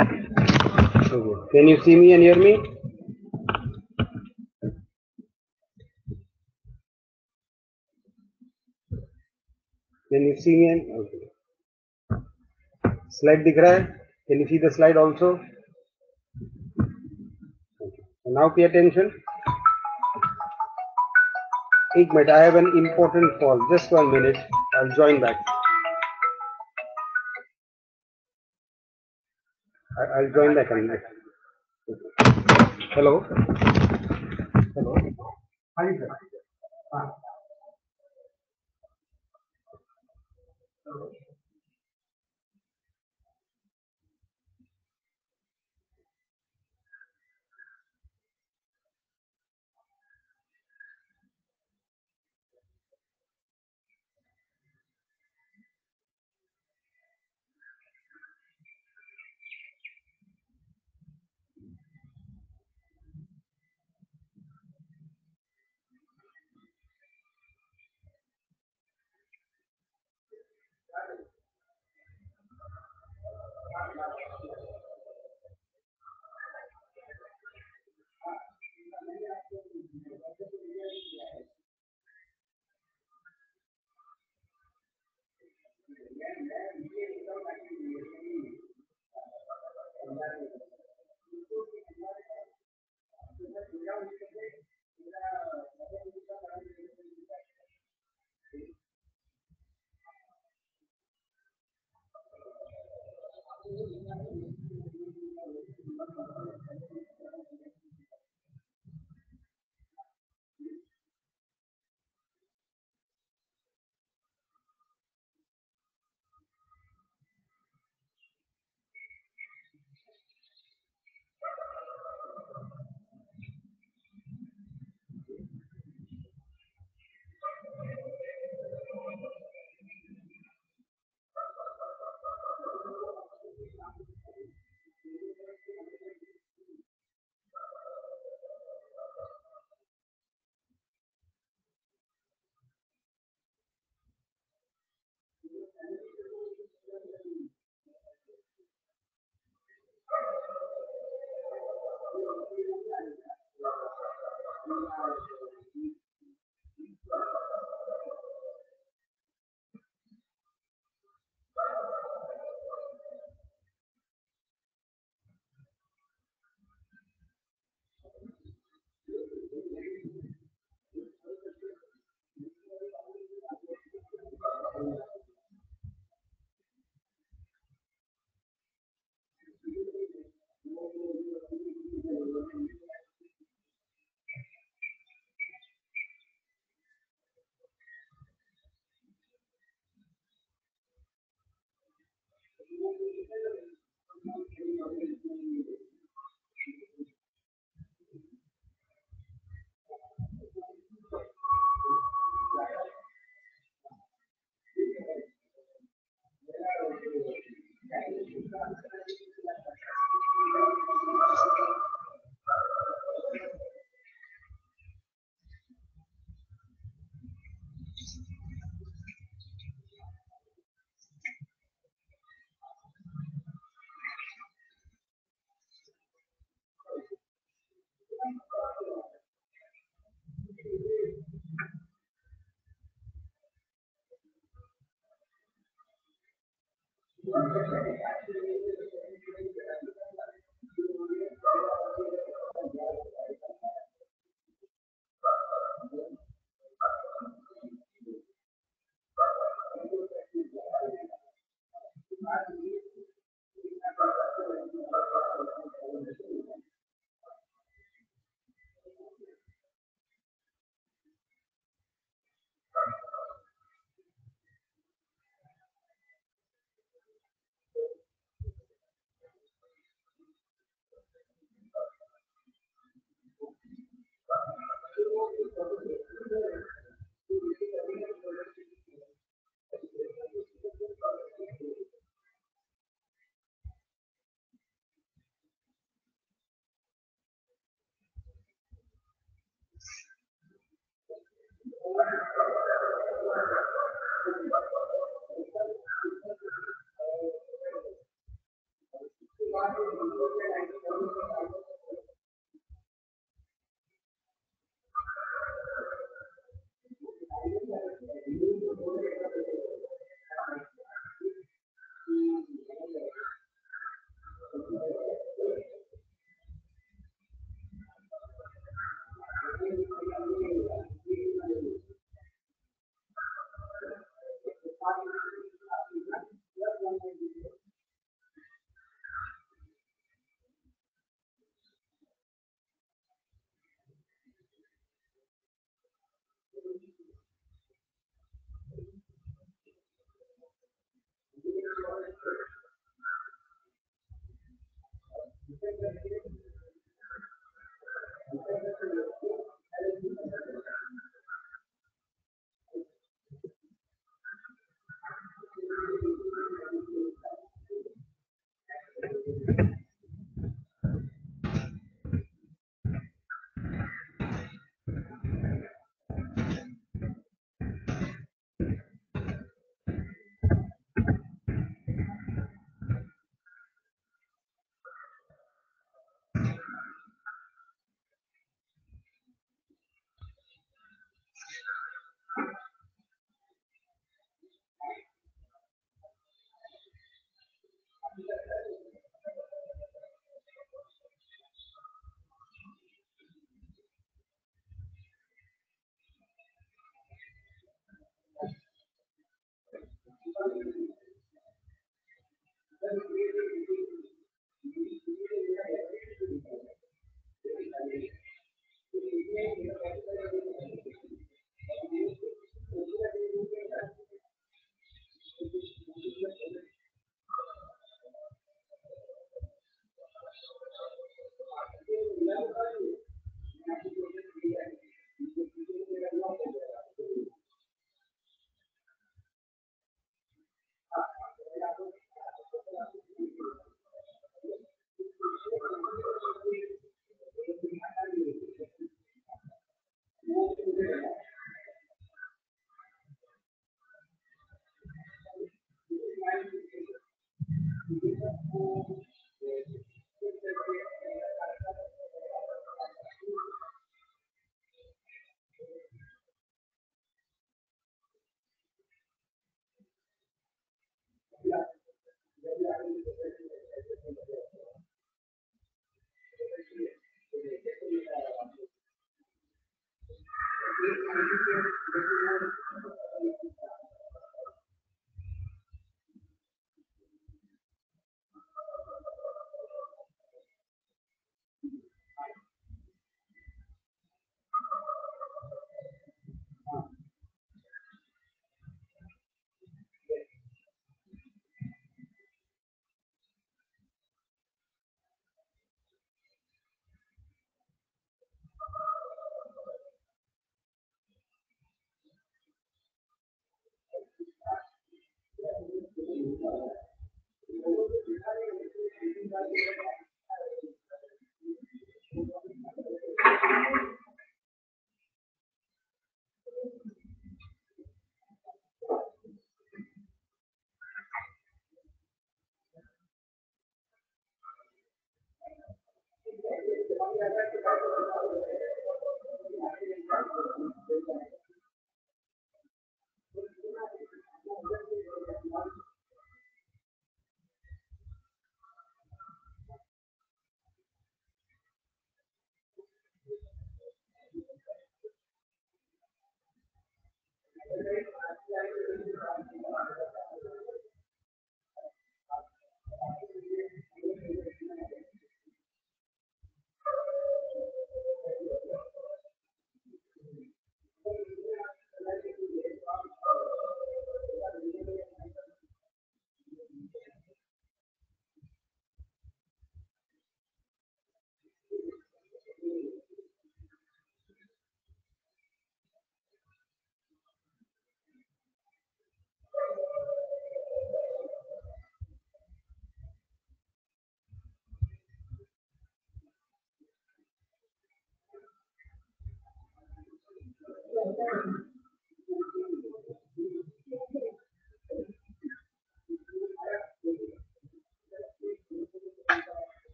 Okay. Can you see me and hear me? Can you see me and okay. Slide दिख रहा है? Can you see the slide also? Okay. So now pay attention. एक minute. I have an important call. Just 1 minute. I'll join back. I'll join back in a minute. Hello. Hello. हाँ जी sir. हाँ.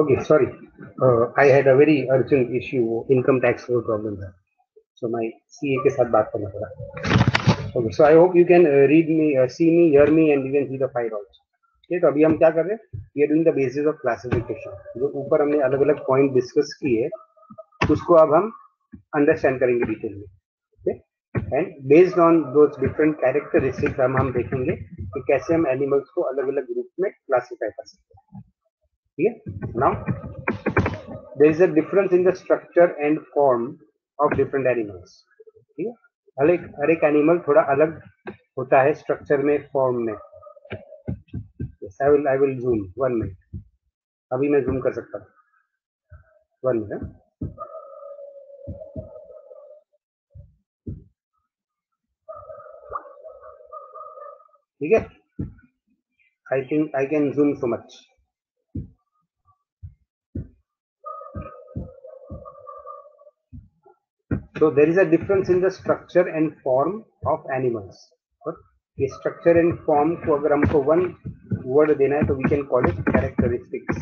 Okay, sorry. I had a very urgent issue, income tax का problem था. So my CA के साथ बात करना पड़ा. Okay, so I hope you can read me, see me, hear me, and you can see the file also. ठीक है, अभी हम क्या कर रहे हैं? We are doing the basis of classification. जो ऊपर हमने अलग-अलग point discuss किए, उसको अब हम understand करेंगे detail में. Okay? And based on those different characteristics हम देखेंगे कि कैसे हम एनिमल्स को अलग अलग ग्रुप में क्लासिफाई कर सकते हैं. ठीक है. Now there is a difference in the structure and form of different animals. ठीक है. हर एक एनिमल थोड़ा अलग होता है स्ट्रक्चर में, फॉर्म में. I will zoom 1 minute. अभी मैं जूम कर सकता हूँ 1 मिनट. ठीक है. I think I can zoom so much. So there is a difference in the structure and form of animals. और ये structure and form को अगर हमको one word देना है तो we can call it characteristics.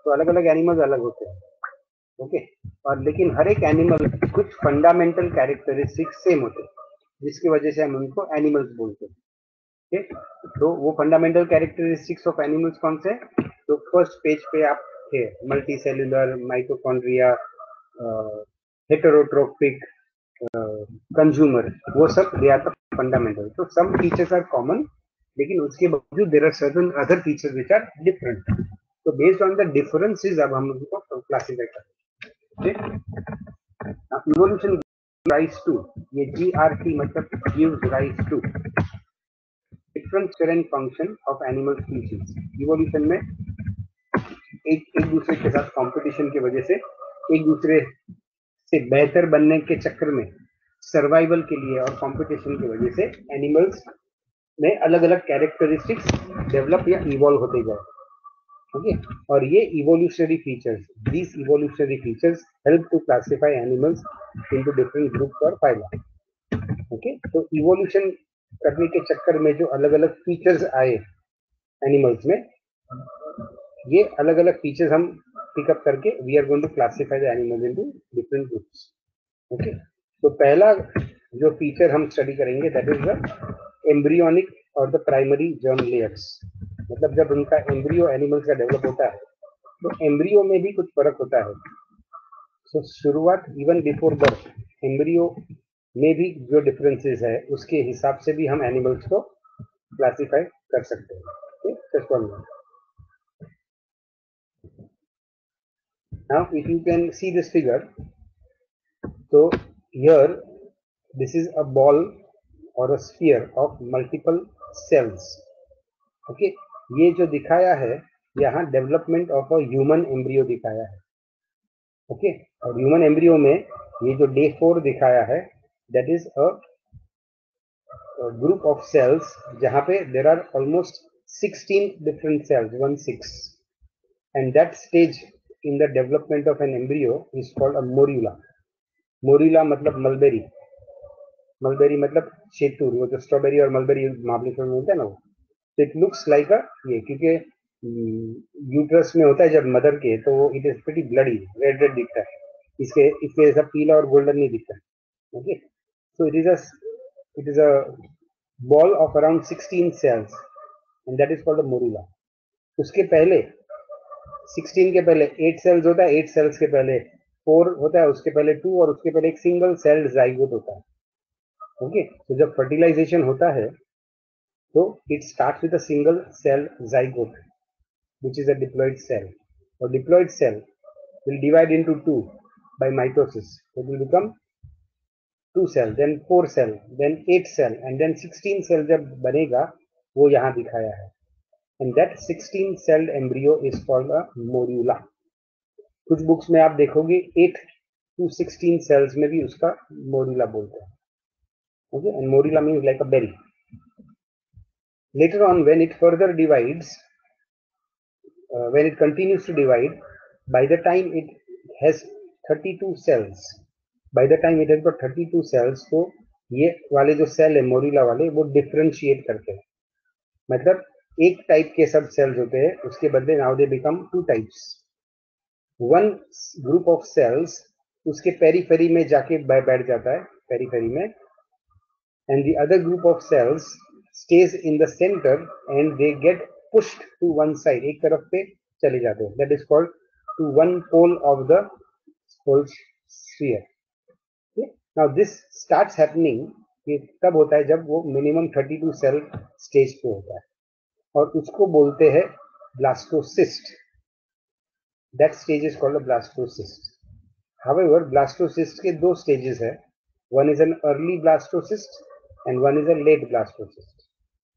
तो अलग अलग एनिमल्स अलग होते हैं. ओके. और लेकिन हर एक एनिमल कुछ फंडामेंटल कैरेक्टरिस्टिक्स सेम होते हैं जिसकी वजह से हम उनको एनिमल्स बोलते हैं. ठीक. तो वो फंडामेंटल कैरेक्टरिस्टिक्स ऑफ एनिमल्स कौन से? तो फर्स्ट पेज पे आप थे मल्टी सेल्यूलर, माइटोकॉन्ड्रिया, हेटेरोट्रोपिक, कंज्यूमर, वो सब दे आर द फंडामेंटल. तो सम फीचर्स आर कॉमन, लेकिन उसके बावजूद there are certain other features which are different. तो बेस्ड ऑन द डिफरेंसेस अब हम उनको क्लासिफाई करते हैं. इवोल्यूशन राइज टू, ये जीआरटी मतलब gives rise to different structure and function of animal species. Evolution में एक दूसरे के साथ कंपटीशन की वजह से, एक दूसरे से बेहतर बनने के चक्कर में, सर्वाइवल के लिए और कंपटीशन की वजह से एनिमल्स में अलग अलग कैरेक्टरिस्टिक्स डेवलप या इवॉल्व होते गए. ओके. और ये evolutionary features, these evolutionary features help to classify animals into different groups और फाइला. ओके. तो इवोल्यूशन करने के चक्कर में जो अलग अलग फीचर्स आए एनिमल्स में, ये अलग अलग फीचर्स हम पिकअप करके we are going to classify the animals into different groups. Okay. तो पहला जो फीचर हम स्टडी करेंगे दैट इज द एम्ब्रियोनिक और द प्राइमरी जर्म लेयर्स. मतलब जब उनका एम्ब्रियो एनिमल्स का डेवलप होता है तो एम्ब्रियो में भी कुछ फर्क होता है. सो शुरुआत इवन बिफोर बर्थ एम्ब्रियो में भी जो डिफरेंसेस है उसके हिसाब से भी हम एनिमल्स को क्लासिफाई कर सकते हैं. Just one minute. Now if you can see this figure, so here this is a ball or a sphere of multiple cells. Okay. ये जो दिखाया है यहाँ development of a human embryo दिखाया है. ओके. और ह्यूमन एम्ब्रियो में ये जो डे 4 दिखाया है that is a group of cells जहां पे there are almost 16 different cells, 16. And that stage in the development of an embryo is called a morula. Morula मतलब मलबेरी. मलबेरी मतलब शेतूर, वो जो स्ट्रॉबेरी और मलबेरी महाबलेश्वर में मिलता है ना वो. तो इट लुक्स लाइक अ ये, क्योंकि यूट्रस में होता है जब मदर के, तो वो it is pretty bloody, red red दिखता है. इसके ऐसा पीला और गोल्डन नहीं दिखता. Okay. So it is a ball of around 16 cells and that is called a morula. उसके पहले 16 के पहले 8 सेल्स होता है, 8 सेल्स के पहले 4 होता है, उसके पहले 2 और उसके पहले एक सिंगल सेल जाइगोट होता है. ओके. तो जब फर्टिलाइजेशन होता है तो it starts with a single cell zygote which is a diploid cell. और diploid cell will divide into 2 by mitosis. It will become 2 cell, then 4 cell, then 8 cell and then 16 cell जब बनेगा वो यहाँ दिखाया है. And that 16-celled embryo is called a morula. कुछ books में आप देखोगे 8 to 16 cells में भी उसका morula बोलते हैं. Okay, and morula means like a berry. Later on, when it further divides, when it continues to divide, by the time it has 32 cells, by the time it has got 32 cells, तो ये वाले जो cell है morula वाले वो differentiate करते हैं. मतलब एक टाइप के सब सेल्स होते हैं, उसके बदले now they become 2 types. One group of cells उसके पेरीफेरी में जाके बैठ जाता है, पेरीफेरी में, and the other group of cells stage in the centre and they get pushed to one side, एक तरफ पे चले जाते हैं. That is called to one pole of the whole sphere. Now this starts happening, ये तब होता है जब वो मिनिमम 32 सेल स्टेज पे होता है, और उसको बोलते हैं blastocyst. That stage is called a blastocyst. However blastocyst के दो स्टेजेस है. One is an early blastocyst and one is a late blastocyst.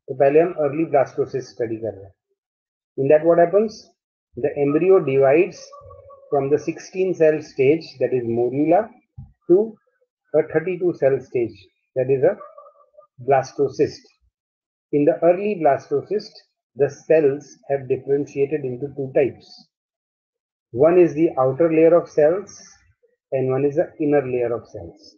तो पहले हम अर्ली ब्लास्टोसिस्ट स्टडी कर रहे हैं. In that what happens? The embryo divides from the 16 cell stage, that is morula, to a 32 cell stage, that is a blastocyst. In the early blastocyst, the cells have differentiated into two types. One is the outer layer of cells and one is the inner layer of cells.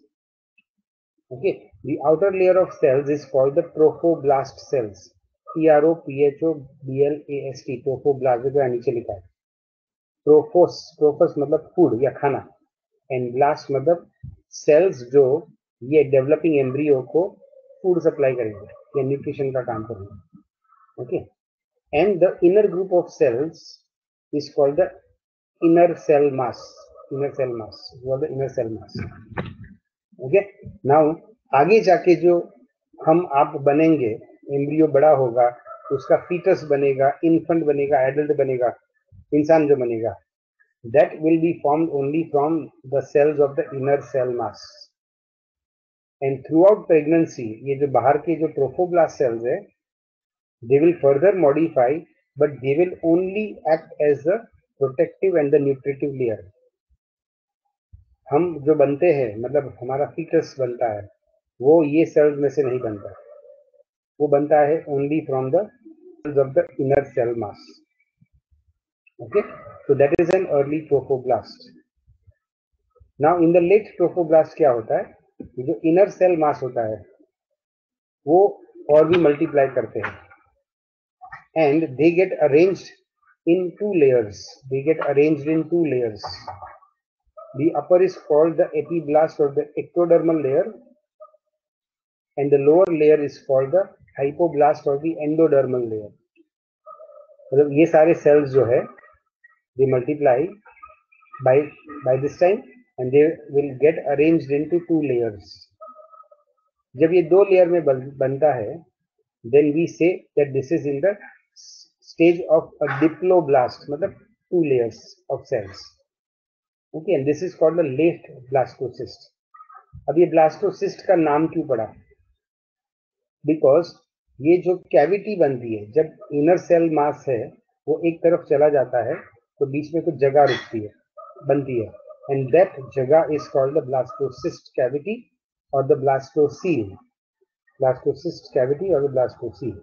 Okay, the outer layer of cells is called the trophoblast cells. TROPHOBLAST, trophoblast जो नीचे लिखा है. ट्रोफोस, ट्रोफस मतलब food या खाना, and blast मतलब cells जो ये डेवलपिंग एम्ब्रियो को फूड सप्लाई करेंगे या न्यूट्रिशन का काम करेंगे. Okay, and the inner group of cells is called the inner cell mass. Inner cell mass, the inner cell mass. Okay, now आगे जाके जो हम आप बनेंगे, एम्ब्रियो बड़ा होगा, उसका फीटस बनेगा, इन्फेंट बनेगा, एडल्ट बनेगा, इंसान जो बनेगा, that will be formed only from the cells of the inner cell mass. And throughout pregnancy, ये जो बाहर के जो trophoblast cells है, they will further modify, but they will only act as the protective and the nutritive layer. हम जो बनते हैं, मतलब हमारा फीटस बनता है, वो ये सेल्स में से नहीं बनता, वो बनता है only from the cells of the inner cell mass. Okay, so that is an early trophoblast. Now in the late trophoblast क्या होता है, जो inner cell mass होता है वो और भी multiply करते हैं, and they get arranged in two layers. They get arranged in two layers. The upper is called the epiblast or the ectodermal layer, and the lower layer is called the hypoblast or the endodermal layer. मतलब ये सारे cells जो है, they multiply by this time and they will get arranged into two layers. जब ये दो layer में बनता है, then we say that this is in the stage of a diploblast, मतलब two layers of cells. Okay, and this is called the late blastocyst. अब ये blastocyst का नाम क्यों पड़ा? Because ये जो कैविटी बनती है, जब इनर सेल मास है वो एक तरफ चला जाता है, तो बीच में कुछ जगह रुकती है, बनती है, and that जगह is called the blastocyst cavity or the blastocele. Blastocyst cavity or the blastocele.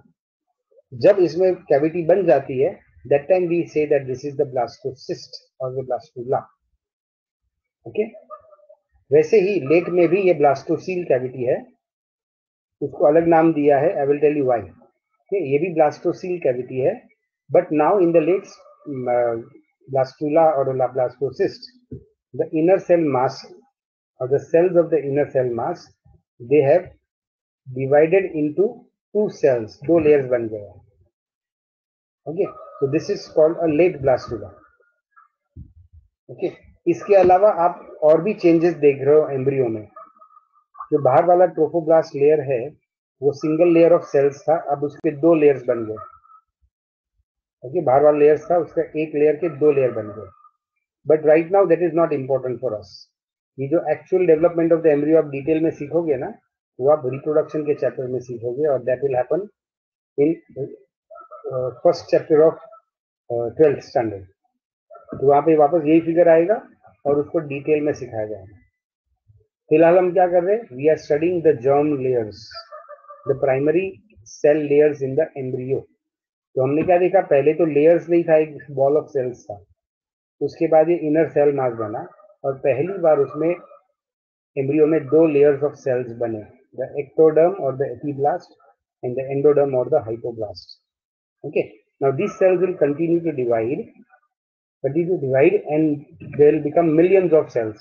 जब इसमें कैविटी बन जाती है, that time we say that this is the blastocyst or the blastula. Okay, वैसे ही लेट में भी ये ब्लास्टोसील कैविटी है, उसको अलग नाम दिया है, I will tell you why. Okay, ये भी ब्लास्टोसील कैविटी है, but now in the late blastula or the blastocyst, the inner cell mass or the cells of the inner cell mass, they have divided into two cells, दो layers बन गए. Okay, so this is called a late blastula. Okay, इसके अलावा आप और भी changes देख रहे हो एम्ब्रियो में. जो बाहर वाला ट्रोफोब्लास्ट लेयर है वो सिंगल लेयर ऑफ सेल्स था, अब उसके दो लेयर्स बन गए. ओके, बाहर वाला लेयर्स था, उसका एक लेयर के दो लेयर बन गए. But right now that is not important for us. ये जो actual development of the embryo आप डिटेल में सीखोगे ना, वो आप रिप्रोडक्शन के चैप्टर में सीखोगे, और that will happen in first chapter of 12th standard. तो वहां पे वापस यही फिगर आएगा और उसको डिटेल में सिखाया जाएगा. फिलहाल हम क्या कर रहे हैं, we are studying the germ layers, the primary cell layers in the embryo. तो हमने क्या देखा, पहले तो लेयर्स नहीं था, एक बॉल ऑफ सेल्स था, उसके बाद ये इनर सेल मास बना, और पहली बार उसमें एम्ब्रियो में दो लेयर्स ऑफ सेल्स बने, द एक्टोडर्म और the epiblast and the endoderm और the hypoblast. Okay, now this cells will continue to divide and they will become millions of cells.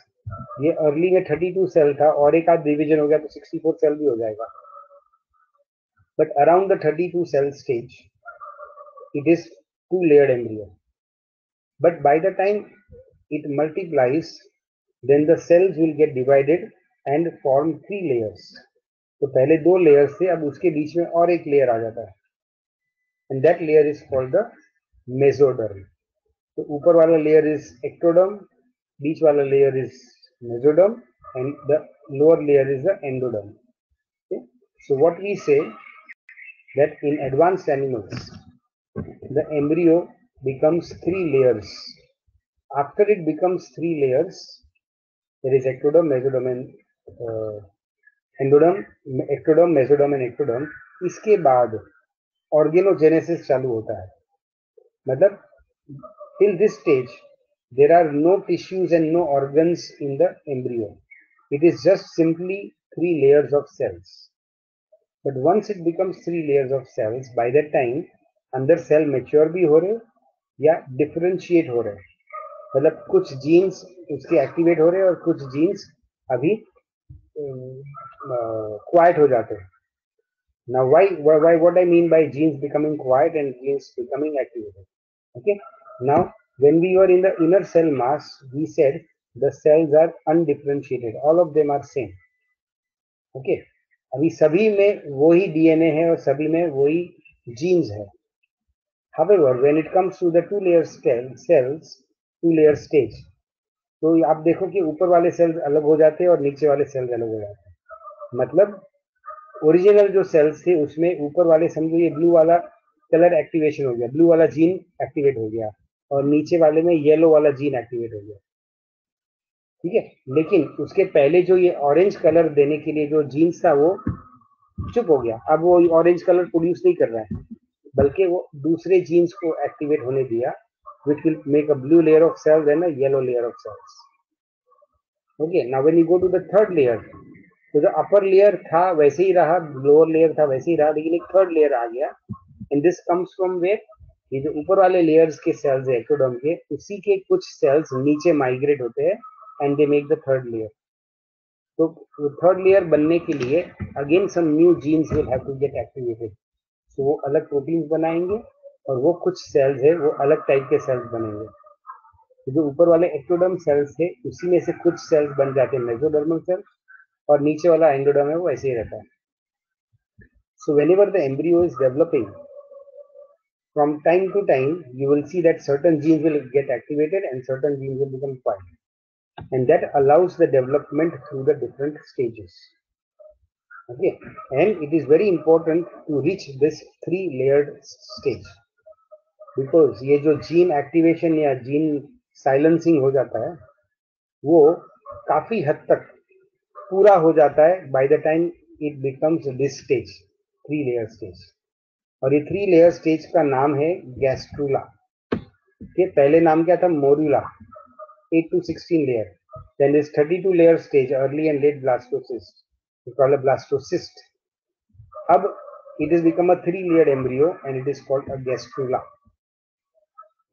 ये अर्ली में 32 सेल था, और एक आध डिवीजन हो गया तो 64 सेल भी हो जाएगा. But around the 32 cell stage it is two layered embryo. But by the time it multiplies, then the cells will get divided and form 3 layers. तो पहले 2 layers थे, अब उसके बीच में और एक layer आ जाता है, and that layer is called the mesoderm. तो ऊपर वाला layer is ectoderm, बीच वाला layer is mesoderm, and the lower layer is the endoderm. Okay? So what we say that in advanced animals, the embryo becomes 3 layers. After it becomes 3 layers, there is ectoderm, mesoderm, and endoderm, ectoderm, mesoderm, and ectoderm. इसके बाद organogenesis चालू होता है. मतलब till this stage there are no tissues and no organs in the embryo. It is just simply 3 layers of cells. But once it becomes 3 layers of cells, by that time अंदर cell mature भी हो रहे या differentiate हो रहे, मतलब कुछ jeans उसके एक्टिवेट हो रहे और कुछ जीन्स अभी क्वाइट हो जाते हैं. Now why what I mean by genes becoming quiet and genes becoming activated? Okay, now when we were in the inner cell mass, we said the cells are undifferentiated, all of them are same. Okay, अभी सभी में वही DNA है और सभी में वही jeans है. However, when it comes to the two layer stage, तो आप देखो कि ऊपर वाले सेल्स अलग हो जाते हैं और नीचे वाले सेल्स अलग हो जाते हैं. मतलब ओरिजिनल जो सेल्स थे उसमें ऊपर वाले समझो ये ब्लू वाला कलर एक्टिवेशन हो गया, ब्लू वाला जीन एक्टिवेट हो गया, और नीचे वाले में येलो वाला जीन एक्टिवेट हो गया. ठीक है, लेकिन उसके पहले जो ये ऑरेंज कलर देने के लिए जो जीन्स था वो चुप हो गया. अब वो ऑरेंज कलर प्रोड्यूस नहीं कर रहा है, बल्कि वो दूसरे जीन्स को एक्टिवेट होने दिया, which will make a blue layer of cells and a yellow layer of cells. Okay, now when you go to the third layer, तो जो अपर लेयर था वैसे ही रहा, लोअर लेयर था वैसे ही रहा, लेकिन एक थर्ड लेयर आ गया. And this comes from where, ये जो ऊपर वाले लेयर्स के सेल्स है एक्टोडर्म के, उसी के कुछ सेल्स नीचे माइग्रेट होते हैं and they make the third layer. तो थर्ड लेयर बनने के लिए again some new genes will have to get activated. तो वो अलग प्रोटीन्स बनाएंगे और वो कुछ सेल्स है वो अलग टाइप के सेल्स बनेंगे. तो जो ऊपर वाले एक्टोडर्म सेल्स थे उसी में से कुछ सेल्स बन जाते हैं मेसोडर्मल सेल्स, और नीचे वाला एंडोडर्म है वो ऐसे ही रहता है. So whenever the embryo is developing, from time to time you will see that certain genes will get activated and certain genes will become quiet, and that allows the development through the different stages. Okay, and it is very important to reach this 3 layered stage, because ये जो gene activation या gene silencing हो जाता है वो काफी हद तक पूरा हो जाता है by the time it becomes this stage, 3 layer stage. और ये 3 layer stage का नाम है गैस्ट्रूला. के पहले नाम क्या था? Morula. 8 to 16 layer. Then this 32 layer stage, early and late blastocyst, we call it blastocyst. अब it has become a 3 layered embryo and it is called a gastrula.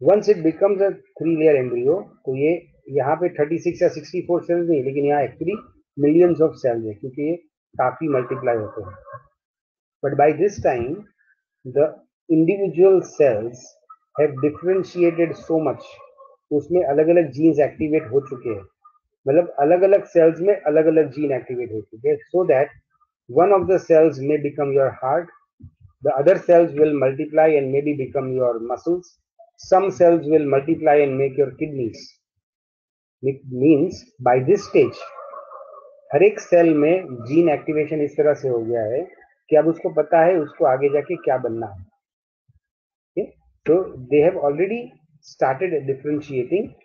Once it becomes a 3 layer embryo, तो ये यहाँ पे 36 या 64 sales नहीं, लेकिन यहाँ actually millions of sales है, क्योंकि ये काफी मल्टीप्लाई होते हैं. But by this time the individual cells have differentiated so much, उसमें अलग अलग जीन्स एक्टिवेट हो चुके हैं, मतलब अलग अलग सेल्स में अलग अलग जीन एक्टिवेट हो चुके हैं, so that one of the cells may become your heart, the other cells will multiply and maybe become your muscles, some cells will multiply and make your kidneys. It means by this stage हर एक cell में gene activation इस तरह से हो गया है कि अब उसको पता है उसको आगे जाके क्या बनना है. okay? So they have already started differentiating,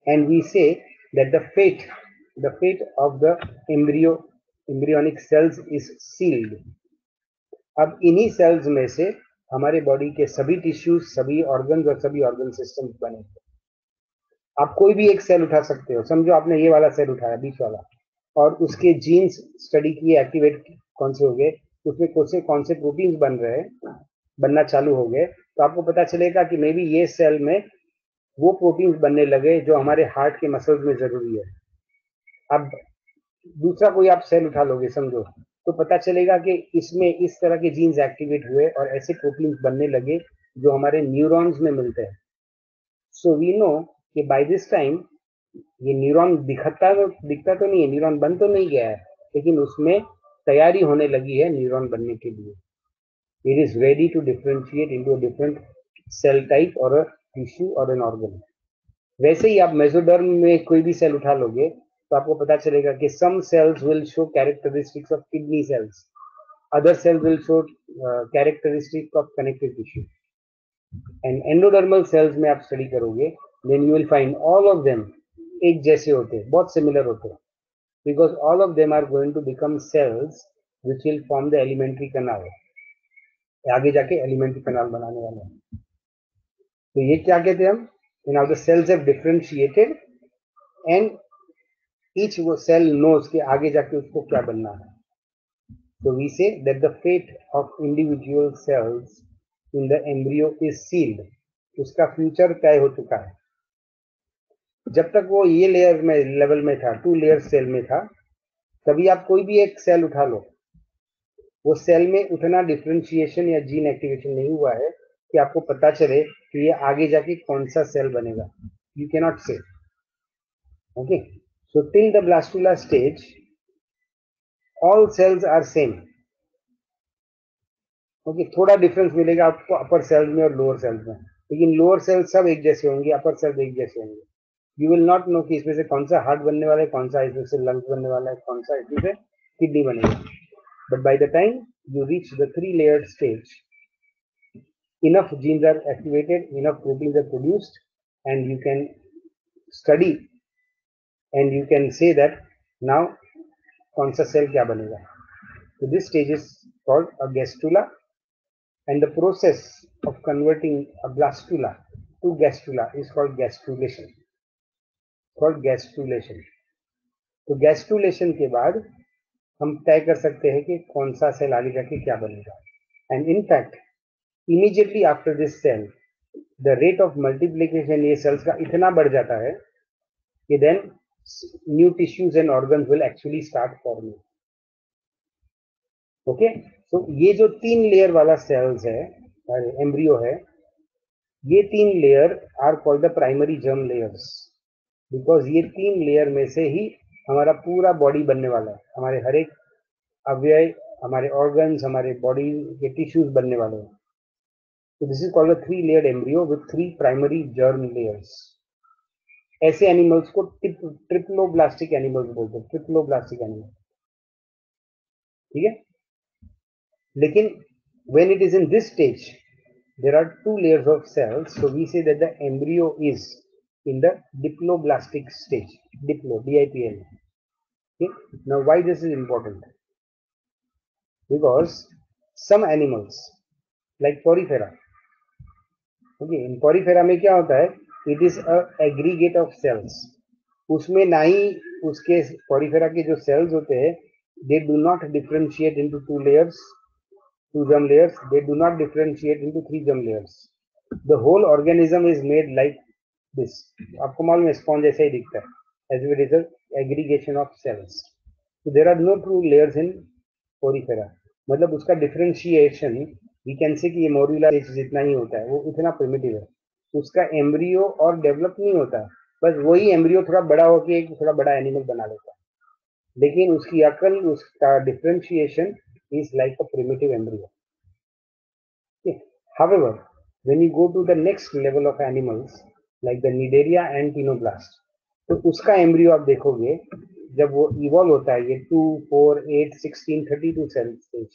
and we say that the fate of the embryonic cells is sealed. अब इन्हीं सेल्स में से हमारे बॉडी के सभी टिश्यूज, सभी ऑर्गन्स और सभी ऑर्गन सिस्टम्स बने. आप कोई भी एक सेल उठा सकते हो, समझो आपने ये वाला सेल उठाया, बीच वाला, और उसके जीन्स स्टडी किए, एक्टिवेट कौन से हो गए, उसमें कौन से प्रोटीन्स बन रहे हैं, बनना चालू हो गए, तो आपको पता चलेगा कि मे बी ये सेल में वो प्रोटीन्स बनने लगे जो हमारे हार्ट के मसल्स में जरूरी है. अब दूसरा कोई आप सेल उठा लोगे समझो, तो पता चलेगा कि इसमें इस तरह के जीन्स एक्टिवेट हुए और ऐसे प्रोटीन्स बनने लगे जो हमारे न्यूरॉन्स में मिलते हैं. सो वी नो कि बाय दिस टाइम ये न्यूरॉन दिखता तो नहीं है, न्यूरॉन बन तो नहीं गया है, लेकिन उसमें तैयारी होने लगी है न्यूरॉन बनने के लिए. It is ready to differentiate into a different cell type और अ टिश्यू और एन ऑर्गन. वैसे ही आप मेसोडर्म में कोई भी सेल उठा लोगे तो आपको पता चलेगा कि some cells will show characteristics of kidney cells, other cells will show characteristic of connective tissue, and endodermal cells में आप स्टडी करोगे then you will find all of them एक जैसे होते हैं, बहुत सिमिलर होते हैं, because all of them are going to become cells which will form the alimentary canal. आगे जाके alimentary canal बनाने वाले हैं. तो ये क्या कहते हैं हम? now the cells have differentiated and each cell knows कि आगे जाके उसको क्या बनना है. So we say that the fate of individual cells in the embryo is sealed. उसका फ्यूचर तय हो चुका है. जब तक वो ये लेयर में लेवल में था, 2 लेयर सेल में था, तभी आप कोई भी एक सेल उठा लो, वो सेल में उतना डिफरेंशिएशन या जीन एक्टिवेशन नहीं हुआ है कि आपको पता चले कि ये आगे जाके कौन सा सेल बनेगा. You can not say. Okay, so till the blastula stage all cells are same. Okay, थोड़ा डिफरेंस मिलेगा आपको अपर सेल्स में और लोअर सेल्स में, लेकिन लोअर सेल्स सब एक जैसे होंगे, अपर सेल्स एक जैसे होंगे. यू विल नॉट नो कि इसमें से कौन सा हार्ट बनने वाला है, कौन सा इसमें से लंग्स बनने वाला है, कौन सा इसमें से किडनी बनेगा. But by the time you reach the 3-layered stage, enough genes are activated, enough proteins are produced, and you can study and you can say that now कौन सा सेल क्या बनेगा. So this stage is called a gastrula, and the process of converting a blastula to gastrula is called gastrulation. तो gastrulation के बाद हम तय कर सकते हैं कि कौन सा सेल आगे जाके क्या बनेगा. And in fact immediately after this cell the rate of multiplication ये cells का इतना बढ़ जाता है कि then new tissues and organs will actually start forming. okay, so ये जो 3 लेयर वाला cells है, एम्ब्रियो है, ये 3 layer are called the primary germ layers, because ये 3 लेयर में से ही हमारा पूरा बॉडी बनने वाला है. हमारे हर एक अवयव, हमारे ऑर्गन्स, हमारे बॉडी के टिश्यूज बनने वाले हैं. So this is called a 3-layered embryo with 3 primary germ layers. ऐसे एनिमल्स को ट्रिप्लोब्लास्टिक एनिमल्स बोलते हैं, ट्रिप्लोब्लास्टिक एनिमल. ठीक है, लेकिन when it is in this stage there are 2 layers of cells, so we say that the embryo is in the diploblastic stage. Diplo, D-I-P-L. Okay, now why this is important? Because some animals like porifera, okay, इन porifera में क्या होता है, it is a aggregate of cells. उसमें ना ही उसके Porifera के जो सेल्स होते हैं they do not differentiate into 2 layers, 2 germ layers, they do not differentiate into 3 germ layers. The whole organism is made like this. आपको मालूम है स्पॉन्ज ऐसा ही दिखता है, as it is a aggregation of cells. So there are no true layers in porifera. मतलब उसका differentiation we can say कि ये मोरुला जितना ही होता है, वो इतना प्रिमिटिव है. उसका एम्ब्रियो और डेवलप नहीं होता, बस वही एम्ब्रियो थोड़ा बड़ा होकर एक थोड़ा बड़ा एनिमल बना लेता है, लेकिन उसकी अकल, उसका differentiation is like a primitive embryo. However, when you go to the next level of animals like the Cnidaria and Ctenoblast, तो उसका एम्ब्रियो आप देखोगे जब वो इवॉल्व होता है, ये 2, 4, 8, 16, 32 सेल स्टेज,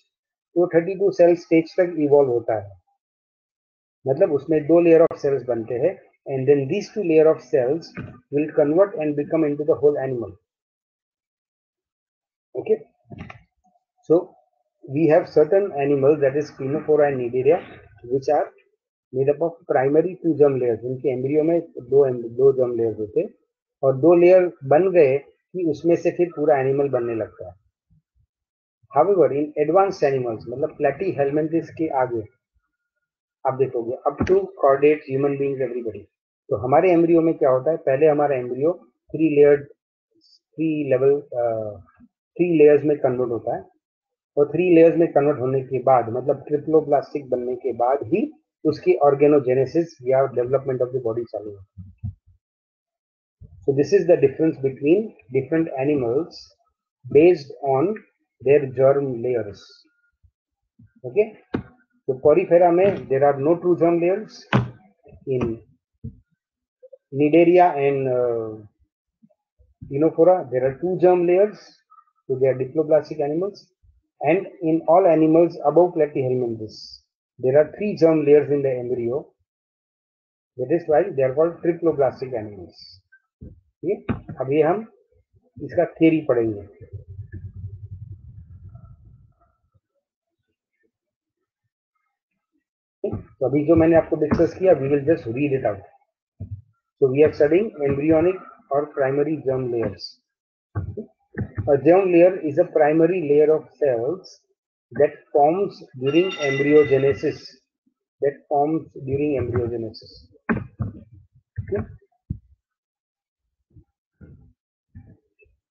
तो 32 सेल स्टेज तक इवॉल्व होता है. मतलब उसमें 2 लेयर ऑफ सेल्स बनते हैं, and then these 2 layer of cells will convert and become into the whole animal. Okay, so we have certain animals, that is Ctenophora and Cnidaria, which are made up of primary 2 germ layers. इनके embryo में दो germ layers होते हैं, और 2 layer बन गए कि उसमें से फिर पूरा एनिमल बनने लगता है. However, in advanced animals, मतलब Platyhelminthes के आगे आप देखोगे up to chordates, human beings, everybody, तो हमारे एम्ब्रियो में क्या होता है, पहले हमारा एम्ब्रियो 3 लेयर्स में कन्वर्ट होता है, और 3 लेयर्स में कन्वर्ट होने के बाद, मतलब ट्रिप्लोब्लास्टिक बनने के बाद ही उसकी ऑर्गेनोजेनेसिस या डेवलपमेंट ऑफ द बॉडी चालू होती है. So this is the difference between different animals based on their germ layers. Okay, so Porifera mein there are no true germ layers. In Cnidaria and Enophora there are two germ layers, so they are diploblastic animals. And in all animals above Platyhelminthes there are three germ layers in the embryo. That is why they are called triploblastic animals. ठीक है, अब ये हम इसका theory पढ़ेंगे. तो अभी जो मैंने आपको डिस्कस किया, we will just read it out. So we are studying embryonic और primary germ layers. A germ layer is a primary layer of cells that forms during embryogenesis. Okay?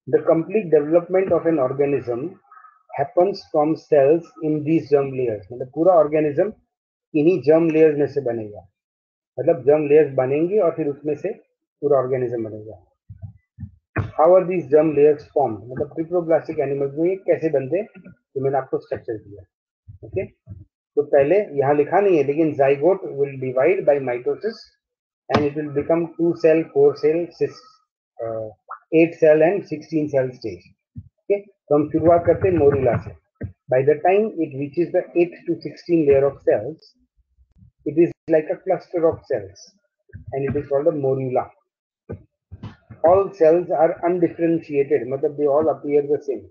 The complete development of an organism happens from cells in these germ layers. मतलब पूरा organism इन्हीं germ layers में से बनेगा. मतलब germ layers बनेंगे और फिर उसमें से पूरा organism बनेगा. How are these germ layers formed? मतलब triploblastic animals में ये कैसे बनते हैं, तो मैंने आपको स्ट्रक्चर दिया. ओके, तो पहले यहाँ लिखा नहीं है, लेकिन zygote will divide by mitosis and it will become 2 cell, 4 cell, 8 cell and 16 cell stage. Okay, तो हम शुरुआत करते हैं मोरूला से. By the time it reaches the 8 to 16 layer of cells, it is like a cluster of cells and it is called a morula. All cells are undifferentiated, मतलब they all appear the same.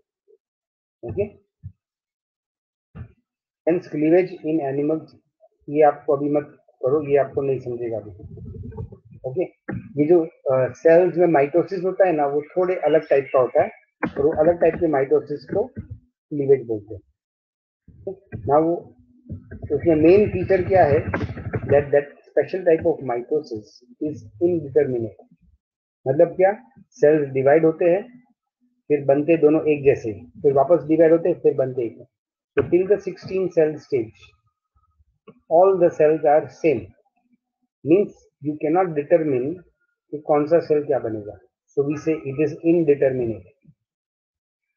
Okay, hence cleavage in animals, ये आपको अभी मत करो, ये आपको नहीं समझेगा अभी. ओके, ये जो सेल्स में माइटोसिस होता है ना, वो थोड़े अलग टाइप का होता है, और वो अलग टाइप के माइटोसिस को क्लीवेज बोलते हैं. ना वो उसमें मेन फीचर क्या है, that special type of mitosis is indeterminate. मतलब क्या, सेल्स डिवाइड होते हैं, फिर बनते दोनों एक जैसे, फिर वापस डिवाइड होते हैं, फिर बनते एक. तो till the 16 cell stage all the cells are same, means you cannot determine कि कौन सा सेल क्या बनेगा. So we say it is indeterminate.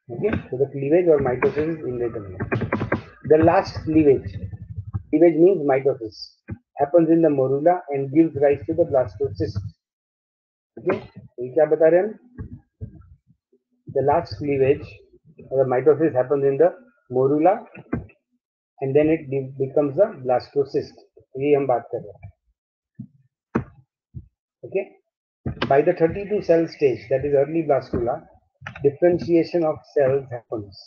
Okay, so the cleavage or mitosis is indeterminate. The last cleavage means mitosis, happens in the morula and gives rise to the blastocyst. Okay, ये क्या बता रहे हैं हम? The last cleavage or the mitosis happens in the morula and then it becomes a blastocyst. ये हम बात कर रहे हैं. Okay, by the 32 cell stage, that is early blastula, differentiation of cells happens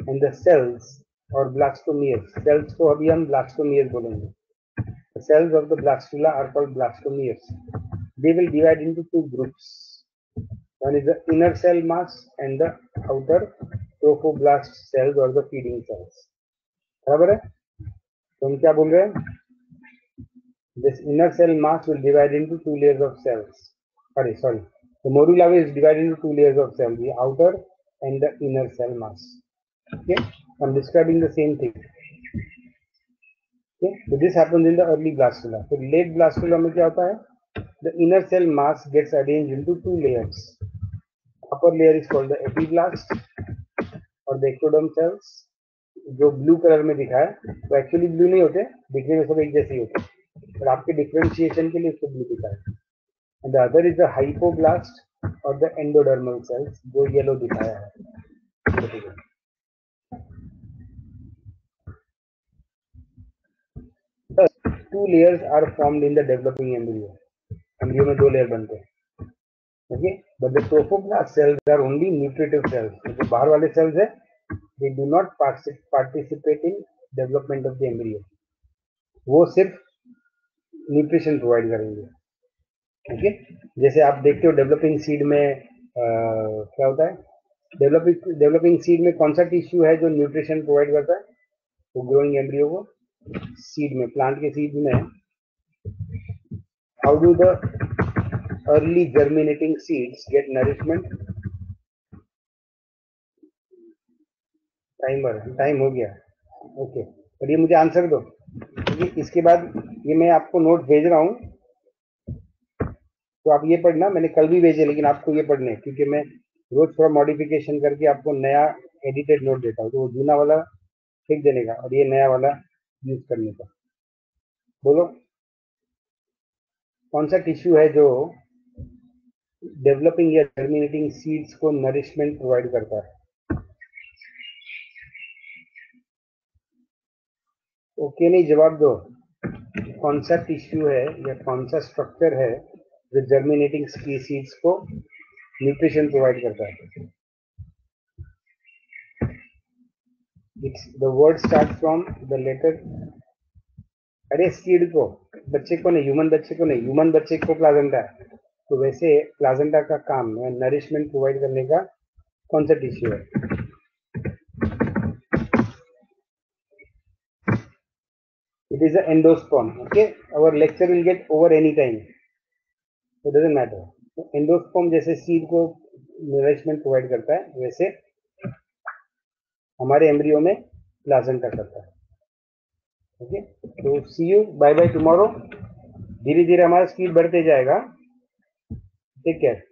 and the cells or blastomeres, cells को अभी हम blastomeres बोलेंगे. The cells of the blastula are called blastomeres. They will divide into two groups. One is the inner cell mass and the outer trophoblast cells or the feeding cells. बराबर है? तो हम क्या बोल रहे हैं? This inner cell mass will divide into two layers of cells. Sorry. The morula is divided into two layers of cells, the outer and the inner cell mass. Okay, I'm describing the same thing. Okay, so this happens in the early blastula. So late blastula में क्या होता है? The inner cell mass gets arranged into two layers. Upper layer is called the epiblast or the ectoderm cells. जो blue colour में दिखा है, तो actually blue नहीं होते, दिखने में सब एक जैसे ही होते हैं, पर आपके डिफरेंशिएशन के लिए उसको ब्लू दिखा है. And the other is the hypoblast or the endodermal cells, जो येलो दिखाया है. Two layers are formed in the developing embryo. Embryo में दो लेयर बनते हैं. Okay, but the trophoblast cells are only nutritive cells. जो बाहर वाले cells है, they do not participate in development of the embryo. वो सिर्फ न्यूट्रिशन प्रोवाइड करेंगे. ओके, जैसे आप देखते हो डेवलपिंग सीड में क्या होता है, डेवलपिंग सीड में कौन सा टिश्यू है जो न्यूट्रिशन प्रोवाइड करता है, वो ग्रोइंग एम्ब्रियो को. सीड में, प्लांट के सीड में, how do the early germinating seeds get nourishment? Time हो गया. ओके, पर ये मुझे आंसर दो, क्योंकि इसके बाद ये मैं आपको नोट भेज रहा हूँ. तो आप ये पढ़ना, मैंने कल भी भेजे लेकिन आपको ये पढ़ने हैं, क्योंकि मैं रोज थोड़ा मॉडिफिकेशन करके आपको नया एडिटेड नोट देता हूँ, तो वो जूना वाला फेंक देने का और ये नया वाला यूज करने का। बोलो कौन सा टिश्यू है जो डेवलपिंग या जर्मिनेटिंग सीड्स को नरिशमेंट प्रोवाइड करता है? ओके नहीं, जवाब दो। कौन सा टिश्यू है या कौन सा स्ट्रक्चर है जो जर्मिनेटिंग सीड्स को न्यूट्रिशन प्रोवाइड करता है? It's the word start from the letter, अरे सीड को, बच्चे को नहीं, ह्यूमन बच्चे को नहीं, ह्यूमन बच्चे को प्लाजेंटा है, तो वैसे प्लाजेंटा का काम है नरिशमेंट प्रोवाइड करने का। कौन सा टिश्यू है? It is the endosperm. Okay, our lecture will get over any time, it doesn't matter. Endosperm जैसे सीड को नरिशमेंट प्रोवाइड करता है, वैसे हमारे एम्ब्रियो में प्लाजेंटा करता है। ओके, तो see you, bye bye tomorrow. धीरे धीरे हमारा स्पीड बढ़ते जाएगा। Take care.